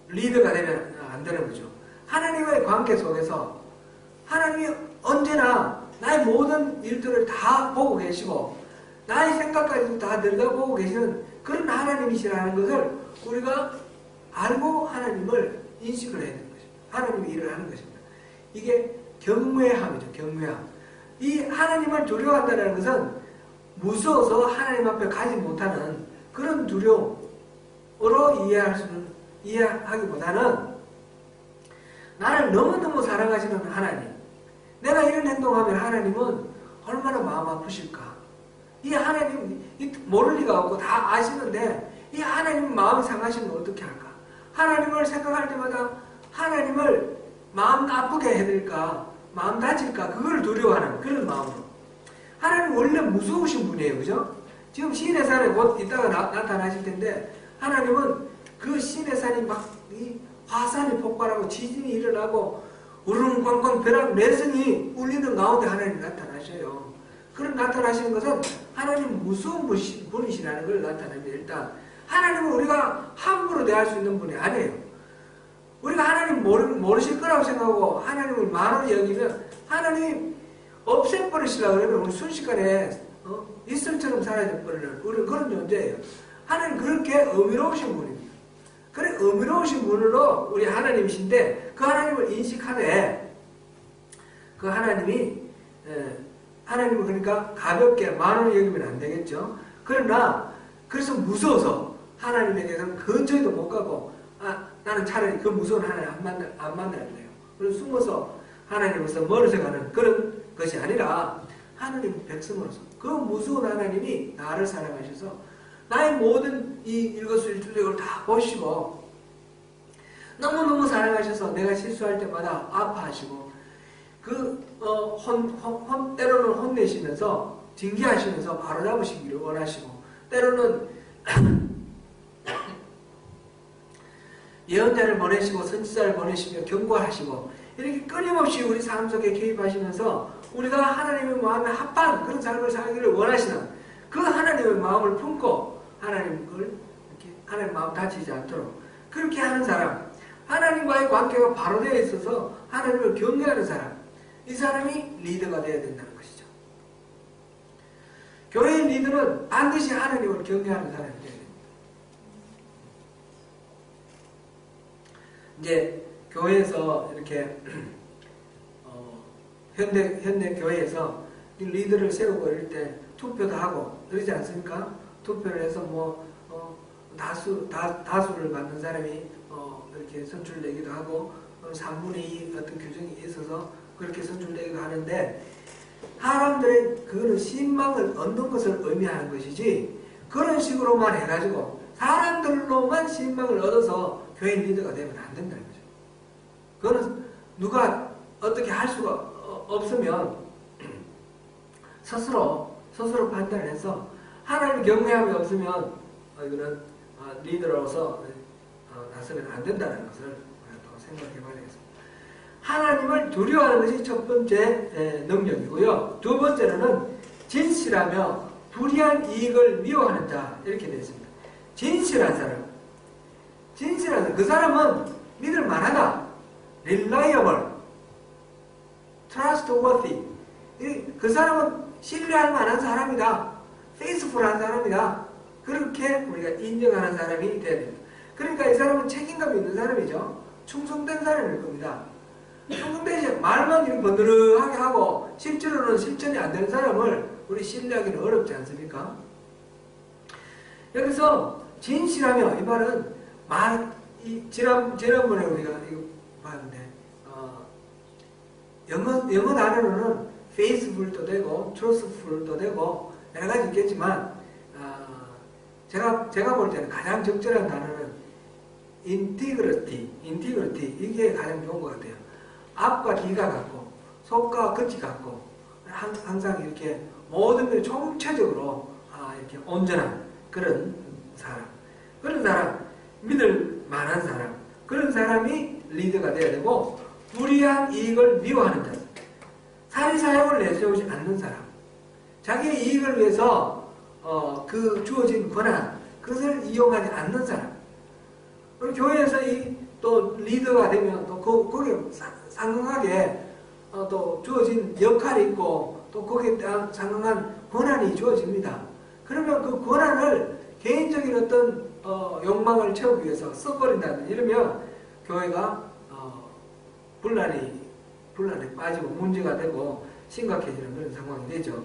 리더가 되면 안 되는 거죠. 하나님과의 관계 속에서 하나님이 언제나 나의 모든 일들을 다 보고 계시고 나의 생각까지도 다 들여다보고 계시는 그런 하나님이시라는 것을 우리가 알고 하나님을 인식을 해야 되는 것입니다. 하나님이 일을 하는 것입니다. 이게 경외함이죠. 경외함. 이 하나님을 두려워한다는 것은 무서워서 하나님 앞에 가지 못하는 그런 두려움으로 이해하기보다는 나를 너무너무 사랑하시는 하나님, 내가 이런 행동하면 하나님은 얼마나 마음 아프실까? 이 하나님 모를 리가 없고 다 아시는데 이 하나님 마음이 상하시면 어떻게 할까? 하나님을 생각할 때마다 하나님을 마음 아프게 해드릴까? 마음 다칠까? 그걸 두려워하는 그런 마음으로. 하나님 원래 무서우신 분이에요. 그죠? 지금 신의 산에 곧 이따가 나타나실 텐데 하나님은 그 신의 산이 막 이 화산이 폭발하고 지진이 일어나고 우르릉꽝꽝 벼락 내성이 울리는 가운데 하나님이 나타나셔요. 그런 나타나시는 것은 하나님 무서운 분이시라는 걸 나타냅니다. 일단 하나님은 우리가 함부로 대할 수 있는 분이 아니에요. 우리가 하나님 모르실 거라고 생각하고 하나님을 만원히 여기면 하나님이 없애버리시려고 그러면 우리 순식간에 이슬처럼 사라져버리는 우리는 그런 존재예요. 하나님 그렇게 어미로우신 분입니다. 그래 어미로우신 분으로 우리 하나님이신데 그 하나님을 인식하되 그 하나님을 그러니까 가볍게 만원히 여기면 안 되겠죠. 그러나 그래서 무서워서 하나님에게는 근처에도 못 가고 나는 차라리 그 무서운 하나님 안 만날래요. 그래서 숨어서 하나님으로서 멀어져 가는 그런 것이 아니라 하나님 백성으로서 그 무서운 하나님이 나를 사랑하셔서 나의 모든 이 일거수일투족을 다 보시고 너무너무 사랑하셔서 내가 실수할 때마다 아파하시고 때로는 혼내시면서 징계하시면서 바로잡으시기를 원하시고 때로는 예언자를 보내시고 선지자를 보내시며 경고하시고 이렇게 끊임없이 우리 삶 속에 개입하시면서 우리가 하나님의 마음에 합한 그런 삶을 살기를 원하시는 그 하나님의 마음을 품고 하나님 마음 다치지 않도록 그렇게 하는 사람, 하나님과의 관계가 바로 되어 있어서 하나님을 경외하는 사람, 이 사람이 리더가 되어야 된다는 것이죠. 교회의 리더는 반드시 하나님을 경외하는 사람이 되어야 됩니다. 이제 교회에서 이렇게 현대 교회에서 리더를 세우고 이럴 때 투표도 하고 그러지 않습니까? 투표를 해서 다수를 받는 사람이 이렇게 선출되기도 하고 3분의 2 어떤 규정이 있어서 그렇게 선출되기도 하는데, 사람들의 그거는 신망을 얻는 것을 의미하는 것이지, 그런 식으로만 해가지고 사람들로만 신망을 얻어서 교회 리더가 되면 안 된다는 거죠. 그거는 누가 어떻게 할 수가 없으면 스스로 판단을 해서, 하나님 경외함이 없으면 이거는 리더로서 나서면 안 된다는 것을 또 생각해 봐야 되겠습니다. 하나님을 두려워하는 것이 첫 번째 능력이고요. 두 번째로는 진실하며 불의한 이익을 미워하는 자, 이렇게 되어 있습니다. 진실한 사람, 그 사람은 믿을 만하다, reliable, trustworthy, 그 사람은 신뢰할 만한 사람이다, faithful한 사람이다, 그렇게 우리가 인정하는 사람이 되어야 됩니다. 그러니까 이 사람은 책임감이 있는 사람이죠. 충성된 사람일 겁니다. 충성되지, 말만 이렇게 번드르하게 하고 실제로는 실천이 안 되는 사람을 우리 신뢰하기는 어렵지 않습니까? 여기서 진실하며, 이 말은 지난번에 우리가 이거 봤는데, 영어 단어로는 faithful도 되고 trustful도 되고 여러 가지 있겠지만, 제가 볼 때는 가장 적절한 단어는 integrity, 이게 가장 좋은 것 같아요. 앞과 뒤가 같고 속과 끝이 같고 항상 이렇게 모든 걸 총체적으로 이렇게 온전한 그런 사람, 믿을 만한 사람, 그런 사람이 리더가 되어야 되고, 불의한 이익을 미워하는 자, 사리사욕을 내세우지 않는 사람, 자기의 이익을 위해서 그 주어진 권한, 그것을 이용하지 않는 사람. 그리고 교회에서 또 리더가 되면 또 거기에 상응하게 또 주어진 역할이 있고 또 거기에 대한 상응한 권한이 주어집니다. 그러면 그 권한을 개인적인 어떤 욕망을 채우기 위해서 써버린다든, 이러면 교회가 분란에 빠지고 문제가 되고 심각해지는 그런 상황이 되죠.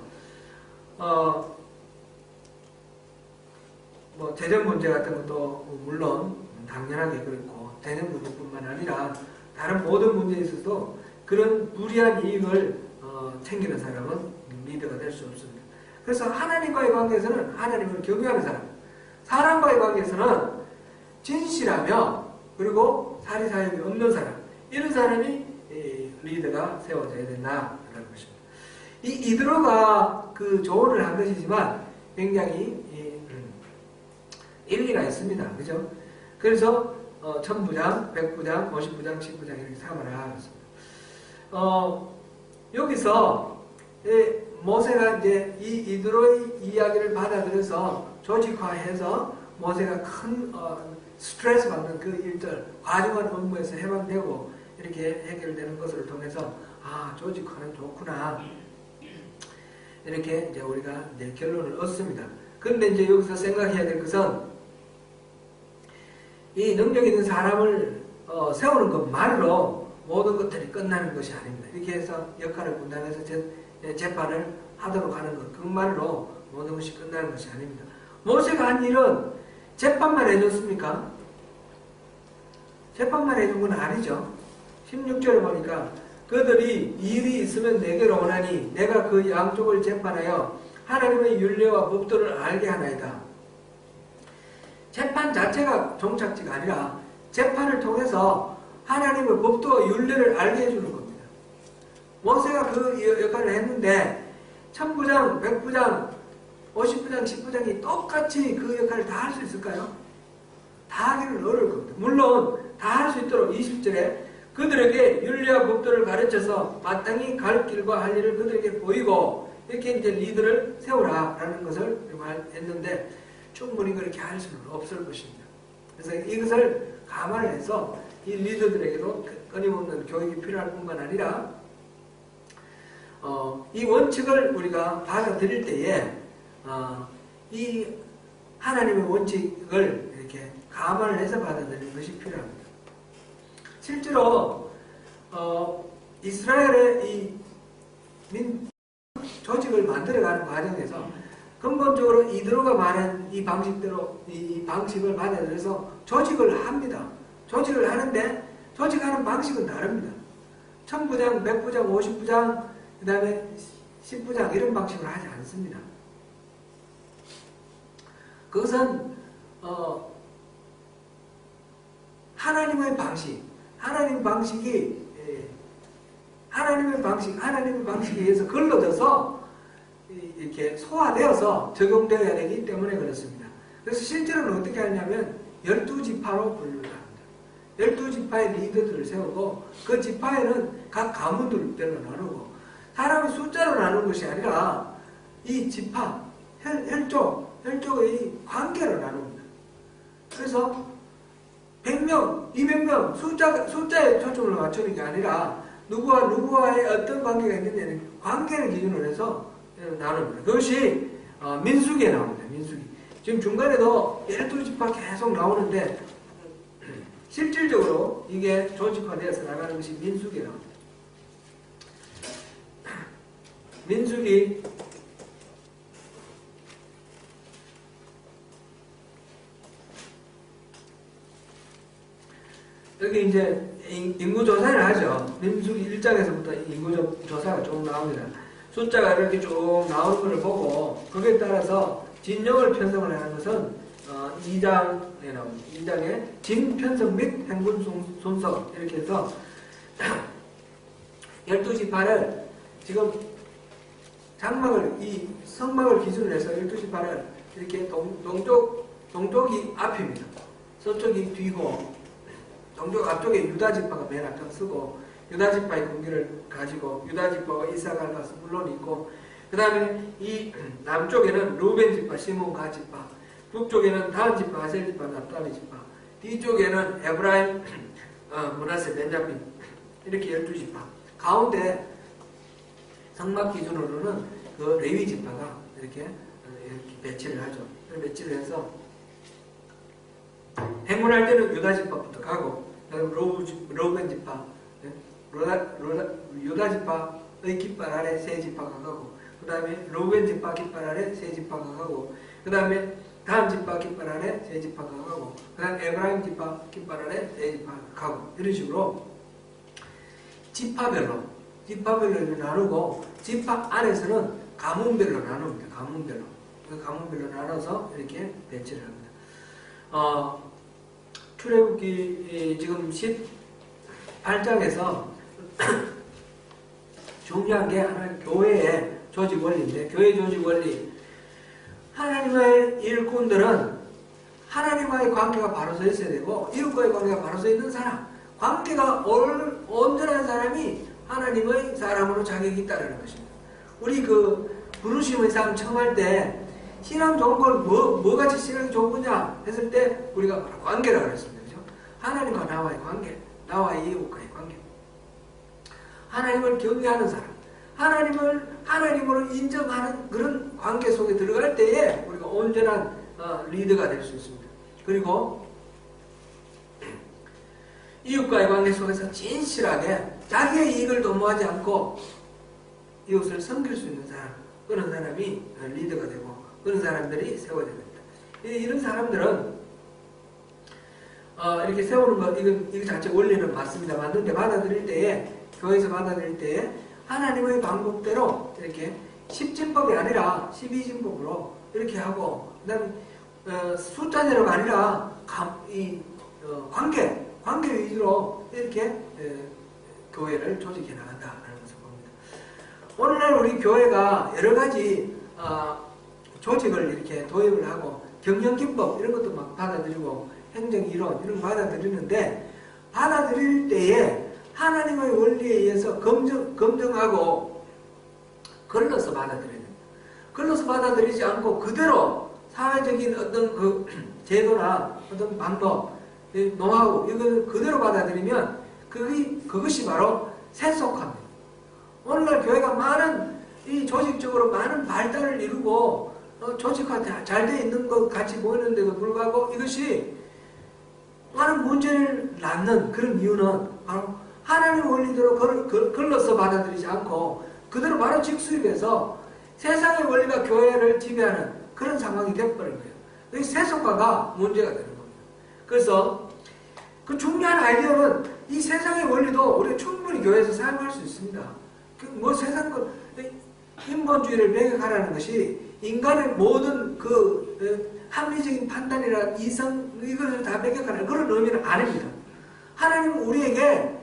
재정 문제 같은 것도 물론 당연하게 그렇고, 재정 문제뿐만 아니라 다른 모든 문제에 있어서도 그런 불이한 이익을 챙기는 사람은 리더가 될 수 없습니다. 그래서 하나님과의 관계에서는 하나님을 경외하는 사람, 사람과의 관계에서는 진실하며 그리고 사리사욕이 없는 사람, 이런 사람이 리더가 세워져야 된다라는 것입니다. 이드로가 그 조언을 한 것이지만 굉장히 일리가 있습니다. 그죠? 그래서 1000부장, 100부장, 50부장, 10부장 이렇게 삼아라 그랬습니다. 여기서 모세가 이제 이드로의 이야기를 받아들여서 조직화해서 모세가 큰 스트레스 받는 그 일들, 과중한 업무에서 해방되고 이렇게 해결되는 것을 통해서 조직화는 좋구나, 이렇게 이제 우리가 이제 결론을 얻습니다. 그런데 이제 여기서 생각해야 될 것은, 이 능력 있는 사람을 세우는 것만으로 모든 것들이 끝나는 것이 아닙니다. 이렇게 해서 역할을 분담해서 재판을 하도록 하는 것, 그것만으로 모든 것이 끝나는 것이 아닙니다. 모세가 한 일은 재판만 해줬습니까? 재판만 해준 건 아니죠. 16절에 보니까 그들이 일이 있으면 내게로 오나니 내가 그 양쪽을 재판하여 하나님의 율례와 법도를 알게 하나이다. 재판 자체가 종착지가 아니라 재판을 통해서 하나님의 법도와 율례를 알게 해주는 겁니다. 모세가 그 역할을 했는데 1000부장, 100부장, 50부장, 10부장이 똑같이 그 역할을 다 할 수 있을까요? 다 하기는 어려울 겁니다. 물론 다 할 수 있도록 20절에 그들에게 율례와 법도를 가르쳐서 마땅히 갈 길과 할 일을 그들에게 보이고, 이렇게 이제 리더를 세우라라는 것을 했는데 충분히 그렇게 할 수는 없을 것입니다. 그래서 이것을 감안을 해서 이 리더들에게도 끊임없는 교육이 필요할 뿐만 아니라 이 원칙을 우리가 받아들일 때에 이 하나님의 원칙을 이렇게 감안을 해서 받아들이는 것이 필요합니다. 실제로 이스라엘의 이 조직을 만들어가는 과정에서 근본적으로 이드로가 말한 이 방식대로 이 방식을 받아들여서 조직을 합니다. 조직을 하는데 조직하는 방식은 다릅니다. 1000부장, 100부장, 50부장, 그 다음에 10부장 이런 방식을 하지 않습니다. 그것은 하나님의 방식에 의해서 걸러져서 이렇게 소화되어서 적용되어야 되기 때문에 그렇습니다. 그래서 실제로는 어떻게 하냐면 12지파로 분류를 합니다. 12지파의 리더들을 세우고 그 지파에는 각 가문들별로 나누고 사람의 숫자로 나누는 것이 아니라 이 지파, 혈족의 관계로 나눕니다. 그래서 100명, 200명 숫자에 초점을 맞추는 게 아니라 누구와 누구와의 어떤 관계가 있느냐는 관계를 기준으로 해서 나눕니다. 그것이 민수기에 나옵니다. 민수기. 지금 중간에도 12지파 계속 나오는데 실질적으로 이게 조직화되어서 나가는 것이 민수기에 나옵니다. 민수기 여기 이제 인구조사를 하죠. 민수기 1장에서부터 인구조사가 쭉 나옵니다. 숫자가 이렇게 쭉 나오는 것을 보고 거기에 따라서 진영을 편성을 하는 것은 2장에 나옵니다. 2장에 진편성 및 행군 순서 이렇게 해서 12지파를 지금 이 성막을 기준으로 해서 12지파를 이렇게 동쪽이 앞입니다. 서쪽이 뒤고 동쪽 앞쪽에 유다지파가 맨 앞장 서고 유다지파의 군기를 가지고 유다지파와 이사갈과 스불론이 있고 그 다음에 이 남쪽에는 루벤지파, 시몬, 가지파 북쪽에는 다한지파, 아셀지파, 납달리지파 뒤쪽에는 에브라임, 므낫세, 벤자민 이렇게 12지파 가운데 성막 기준으로는 그 레위지파가 이렇게 배치를 하죠. 배치를 해서 행군할 때는 유다지파부터 가고 그다음에 로벤지파 유다지파의 깃발 아래 세 지파가 가고 그 다음에 로벤지파 깃발 아래 세 지파가 가고 그 다음에 다한지파 깃발 아래 세 지파가 가고 그 다음에 에브라임 지파 깃발 아래 세 지파가 가고 이런 식으로 지파별로 나누고 지파 안에서는 가문별로 나눕니다. 가문별로 나눠서 이렇게 배치를 합니다. 출애굽기 지금 18장에서 중요한 게 하나는 교회의 조직 원리인데 교회 조직 원리 하나님의 일꾼들은 하나님과의 관계가 바로 서 있어야 되고 이웃과의 관계가 바로 서 있는 사람 관계가 온전한 사람이 하나님의 사람으로 자격이 있다는 것입니다. 우리 부르심의 삶 청할 때 신앙 좋은 걸 뭐같이 신앙이 좋은 거냐 했을 때 우리가 바로 관계라고 그랬습니다. 그죠? 하나님과 나와의 관계, 나와 이웃과의 관계. 하나님을 경외하는 사람, 하나님으로 인정하는 그런 관계 속에 들어갈 때에 우리가 온전한 리더가 될 수 있습니다. 그리고 이웃과의 관계 속에서 진실하게 자기의 이익을 도모하지 않고 이웃을 섬길 수 있는 사람, 그런 사람이 리더가 되고 그런 사람들이 세워야 됩니다. 이런 사람들은 이렇게 세우는 것, 이거 자체 원리는 맞습니다. 맞는데 받아들일 때에 교회에서 받아들일 때에 하나님의 방법대로 이렇게 10진법이 아니라 12진법으로 이렇게 하고 그 다음에 숫자대로가 아니라 관계 위주로 이렇게 교회를 조직해 나간다는 것을 봅니다. 오늘날 우리 교회가 여러 가지 조직을 이렇게 도입을 하고 경영기법 이런 것도 막 받아들이고 행정이론 이런 거 받아들이는데 받아들일 때에 하나님의 원리에 의해서 검증하고 걸러서 받아들여야 됩니다. 걸러서 받아들이지 않고 그대로 사회적인 어떤 제도나 어떤 방법, 노하우 이걸 그대로 받아들이면 그것이 바로 세속화입니다. 오늘날 교회가 많은 이 조직적으로 많은 발달을 이루고 조직화 잘 돼 있는 것 같이 보이는데도 불구하고 이것이 많은 문제를 낳는 그런 이유는 바로 하나님의 원리대로 걸러서 받아들이지 않고 그대로 바로 직수입해서 세상의 원리가 교회를 지배하는 그런 상황이 되어버린 거예요. 이 세속화가 문제가 되는 겁니다. 그래서 그 중요한 아이디어는 이 세상의 원리도 우리가 충분히 교회에서 사용할 수 있습니다. 뭐 세상 인본주의를 매개하라는 것이 인간의 모든 합리적인 판단이나 이성 이것을 다 매개하라는 그런 의미는 아닙니다. 하나님은 우리에게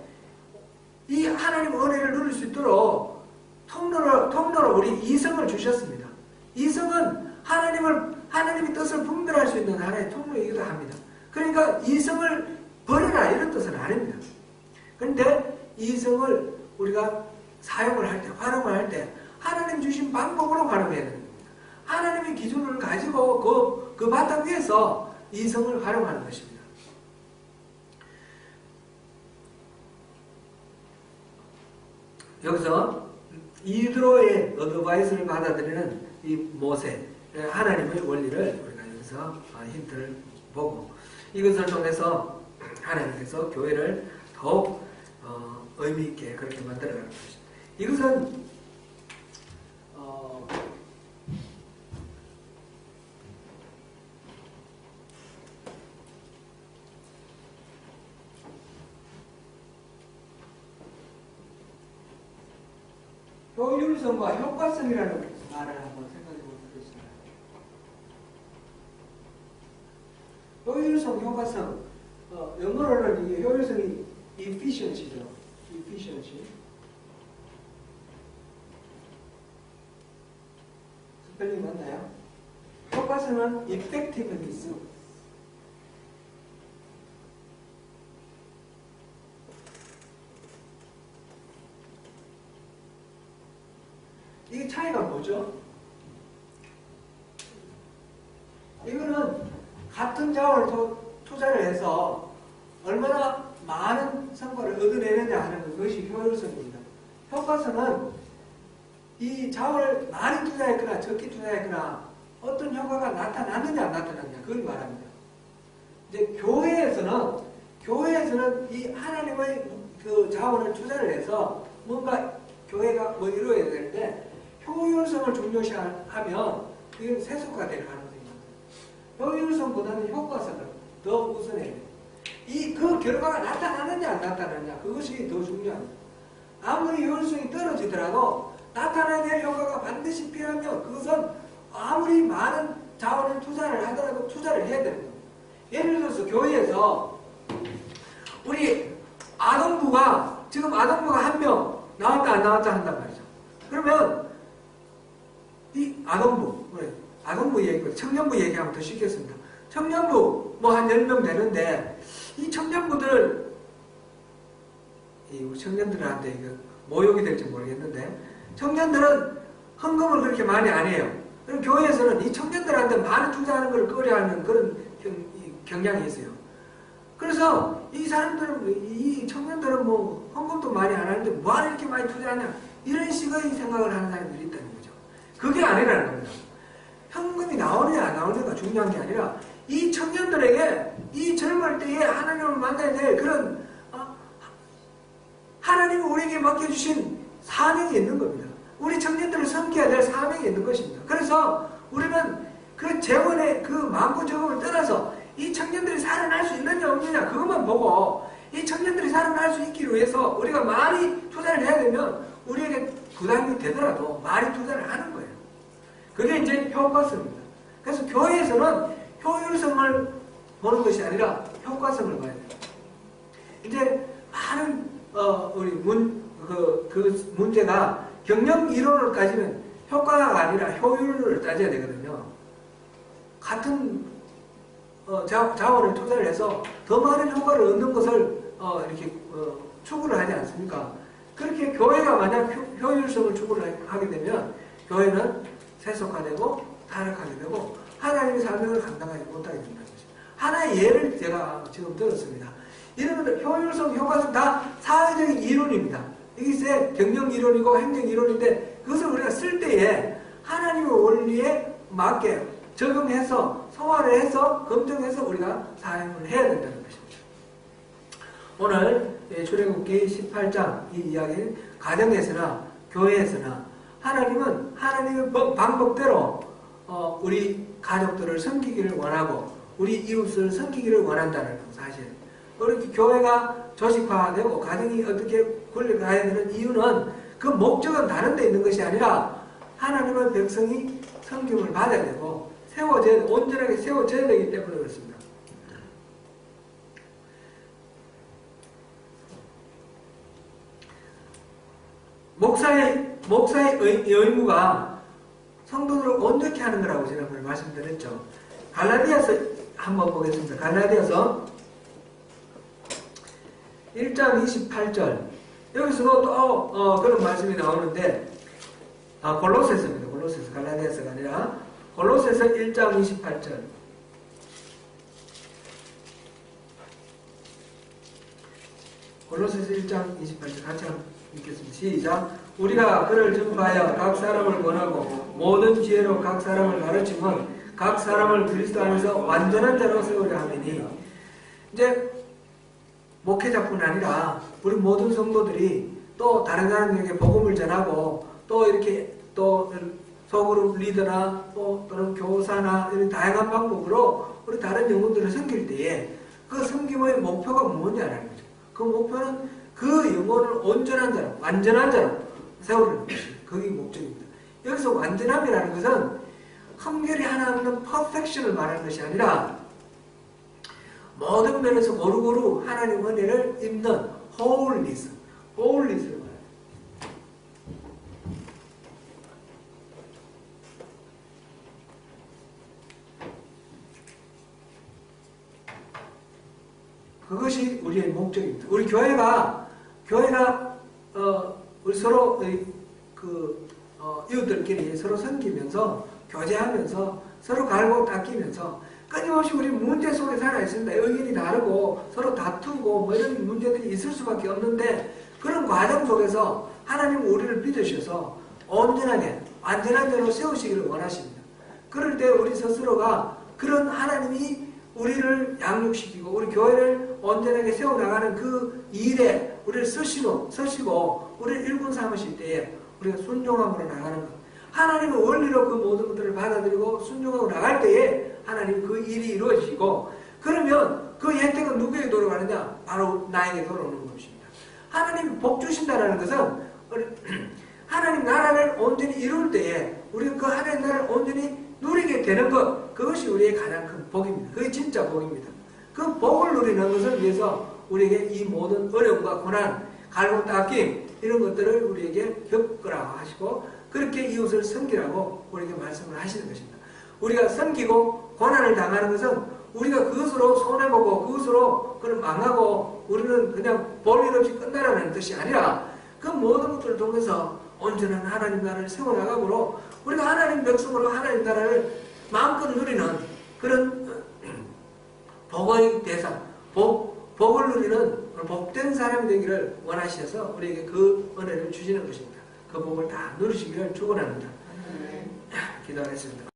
이 하나님의 은혜를 누릴 수 있도록 통로로 우리 이성을 주셨습니다. 이성은 하나님의 뜻을 분별할 수 있는 하나의 통로이기도 합니다. 그러니까 이성을 버려라 이런 뜻은 아닙니다. 그런데 이성을 우리가 사용을 할 때, 활용을 할 때 하나님 주신 방법으로 활용해야 됩니다. 하나님의 기준을 가지고 그 바탕 위에서 이성을 활용하는 것입니다. 여기서 이드로의 어드바이스를 받아들이는 이 모세, 하나님의 원리를 우리가 여기서 힌트를 보고 이것을 통해서 하나님께서 교회를 더욱 의미 있게 그렇게 만들어가는 것입니다. 이것은 효율성과 효과성이라는 말을 한번 생각해 보겠습니다. 효율성, 효과성. 영어로는 이게 효율성이 efficiency죠. efficiency. 스펠링 맞나요? 효과성은 effectiveness. 이게 차이가 뭐죠? 이거는 같은 자원을 투자를 해서 얼마나 많은 성과를 얻어내느냐 하는 것이 효율성입니다. 효과성은 이 자원을 많이 투자했거나 적게 투자했거나 어떤 효과가 나타났느냐 안 나타났느냐 그걸 말합니다. 이제 교회에서는 이 하나님의 그 자원을 투자를 해서 뭔가 교회가 뭐 이루어야 되는데 효율성을 중요시하면 이건 세속화가 될 가능성이 많아요. 효율성보다는 효과성을 더 우선해야 돼요. 그 결과가 나타나느냐 안 나타나느냐 그것이 더 중요합니다. 아무리 효율성이 떨어지더라도 나타나야 될 효과가 반드시 필요하면 그것은 아무리 많은 자원을 투자를 하더라도 투자를 해야 되는 겁니다. 예를 들어서 교회에서 우리 아동부가 지금 아동부가 한 명 나왔다 안 나왔다 한단 말이죠. 그러면 이 아동부 얘기, 청년부 얘기하면 더 쉽겠습니다. 청년부 뭐 한 10명 되는데 이 청년부들 우리 청년들한테 이거 모욕이 될지 모르겠는데 청년들은 헌금을 그렇게 많이 안 해요. 그럼 교회에서는 이 청년들한테 많이 투자하는 걸 꺼려하는 그런 경향이 있어요. 그래서 이 청년들은 뭐 헌금도 많이 안 하는데 뭐하러 이렇게 많이 투자하냐 이런 식의 생각을 하는 사람들이 있다는 거죠. 그게 아니라는 겁니다. 현금이 나오느냐 안 나오느냐가 중요한 게 아니라 이 청년들에게 이 젊을 때에 하나님을 만나야 될 그런 하나님이 우리에게 맡겨주신 사명이 있는 겁니다. 우리 청년들을 섬겨야 될 사명이 있는 것입니다. 그래서 우리는 그 재원의 그 많고 적음을 떠나서 이 청년들이 살아날 수 있느냐 없느냐 그것만 보고 이 청년들이 살아날 수 있기 위해서 우리가 많이 투자를 해야 되면 우리에게 부담이 되더라도 많이 투자를 하는 거예요. 그게 이제 효과성입니다. 그래서 교회에서는 효율성을 보는 것이 아니라 효과성을 봐야 돼요. 이제 많은 그 문제가 경영 이론을 따지면 효과가 아니라 효율을 따져야 되거든요. 같은 자원을 투자를 해서 더 많은 효과를 얻는 것을 이렇게 추구를 하지 않습니까? 그렇게 교회가 만약 효율성을 추구를 하게 되면 교회는 세속화되고 타락하게 되고 하나님의 사명을 감당하지 못하게 된다는 것입니다. 하나의 예를 제가 지금 들었습니다. 이런 것들 효율성, 효과성 다 사회적인 이론입니다. 이게 경영 이론이고 행정 이론인데 그것을 우리가 쓸 때에 하나님의 원리에 맞게 적용해서 소화를 해서 검증해서 우리가 사용을 해야 된다는 것입니다. 오늘 출애굽기 18장 이 이야기는 가정에서나 교회에서나 하나님은 하나님의 방법대로 우리 가족들을 섬기기를 원하고 우리 이웃을 섬기기를 원한다는 사실. 우리 교회가 조직화되고 가정이 어떻게 굴러가야 되는 이유는 그 목적은 다른 데 있는 것이 아니라 하나님의 백성이 섬김을 받아야 되고 온전하게 세워져야 되기 때문에 그렇습니다. 목사의 의무가 성도들을 온전케 하는 거라고 지난번에 말씀드렸죠. 갈라디아서 한번 보겠습니다. 갈라디아서 1장 28절 여기서도 또 그런 말씀이 나오는데 골로새서입니다. 골로새서 갈라디아서가 아니라 골로새서 1장 28절 골로새서 1장 28절 같이 한번 읽겠습니다. 시작. 우리가 그를 전파하여 각 사람을 권하고 모든 지혜로 각 사람을 가르치면 각 사람을 그리스도 안에서 완전한 자로 세우려 하매니 이제 목회자뿐 아니라 우리 모든 성도들이 또 다른 사람들에게 복음을 전하고 또 이렇게 또 소그룹 리더나 또는 교사나 이런 다양한 방법으로 우리 다른 영혼들을 섬길 때에 그 섬김의 목표가 뭐냐라는 거죠. 그 목표는 그 영혼을 온전한 자로 완전한 자로 세우는 것이 그게 목적입니다. 여기서 완전함이라는 것은 흠결이 하나 없는 퍼펙션을 말하는 것이 아니라 모든 면에서 고루고루 하나님 은혜를 입는 wholeness를 말해요. 그것이 우리의 목적입니다. 우리 교회가 우리 서로 이웃들끼리 서로 섬기면서 교제하면서 서로 갈고 닦이면서 끊임없이 우리 문제 속에 살아 있습니다. 의견이 다르고 서로 다투고 뭐 이런 문제들이 있을 수밖에 없는데 그런 과정 속에서 하나님 우리를 믿으셔서 온전하게 완전한 자로 세우시기를 원하십니다. 그럴 때 우리 스스로가 그런 하나님이 우리를 양육시키고 우리 교회를 온전하게 세워나가는 그 일에 우리를 쓰시고 우리를 일꾼 삼으실 때에 우리가 순종함으로 나가는 것. 하나님의 원리로 그 모든 것들을 받아들이고 순종하고 나갈 때에 하나님 그 일이 이루어지고 그러면 그 혜택은 누구에게 돌아가느냐? 바로 나에게 돌아오는 것입니다. 하나님이 복 주신다는 것은 하나님 나라를 온전히 이룰 때에 우리가 그 하나님 나라를 온전히 누리게 되는 것, 그것이 우리의 가장 큰 복입니다. 그게 진짜 복입니다. 그 복을 누리는 것을 위해서 우리에게 이 모든 어려움과 고난, 갈고 닦임 이런 것들을 우리에게 겪으라고 하시고 그렇게 이웃을 섬기라고 우리에게 말씀을 하시는 것입니다. 우리가 섬기고 고난을 당하는 것은 우리가 그것으로 손해보고 그것으로 그걸 망하고 우리는 그냥 볼일 없이 끝나라는 뜻이 아니라 그 모든 것들을 통해서 온전한 하나님 나라를 세워나가므로 우리가 하나님 백성으로 하나님 나라를 마음껏 누리는 그런 복의 대상, 복을 누리는 복된 사람이 되기를 원하셔서 우리에게 그 은혜를 주시는 것입니다. 그 복을 다 누리시기를 축원합니다. 기도하겠습니다.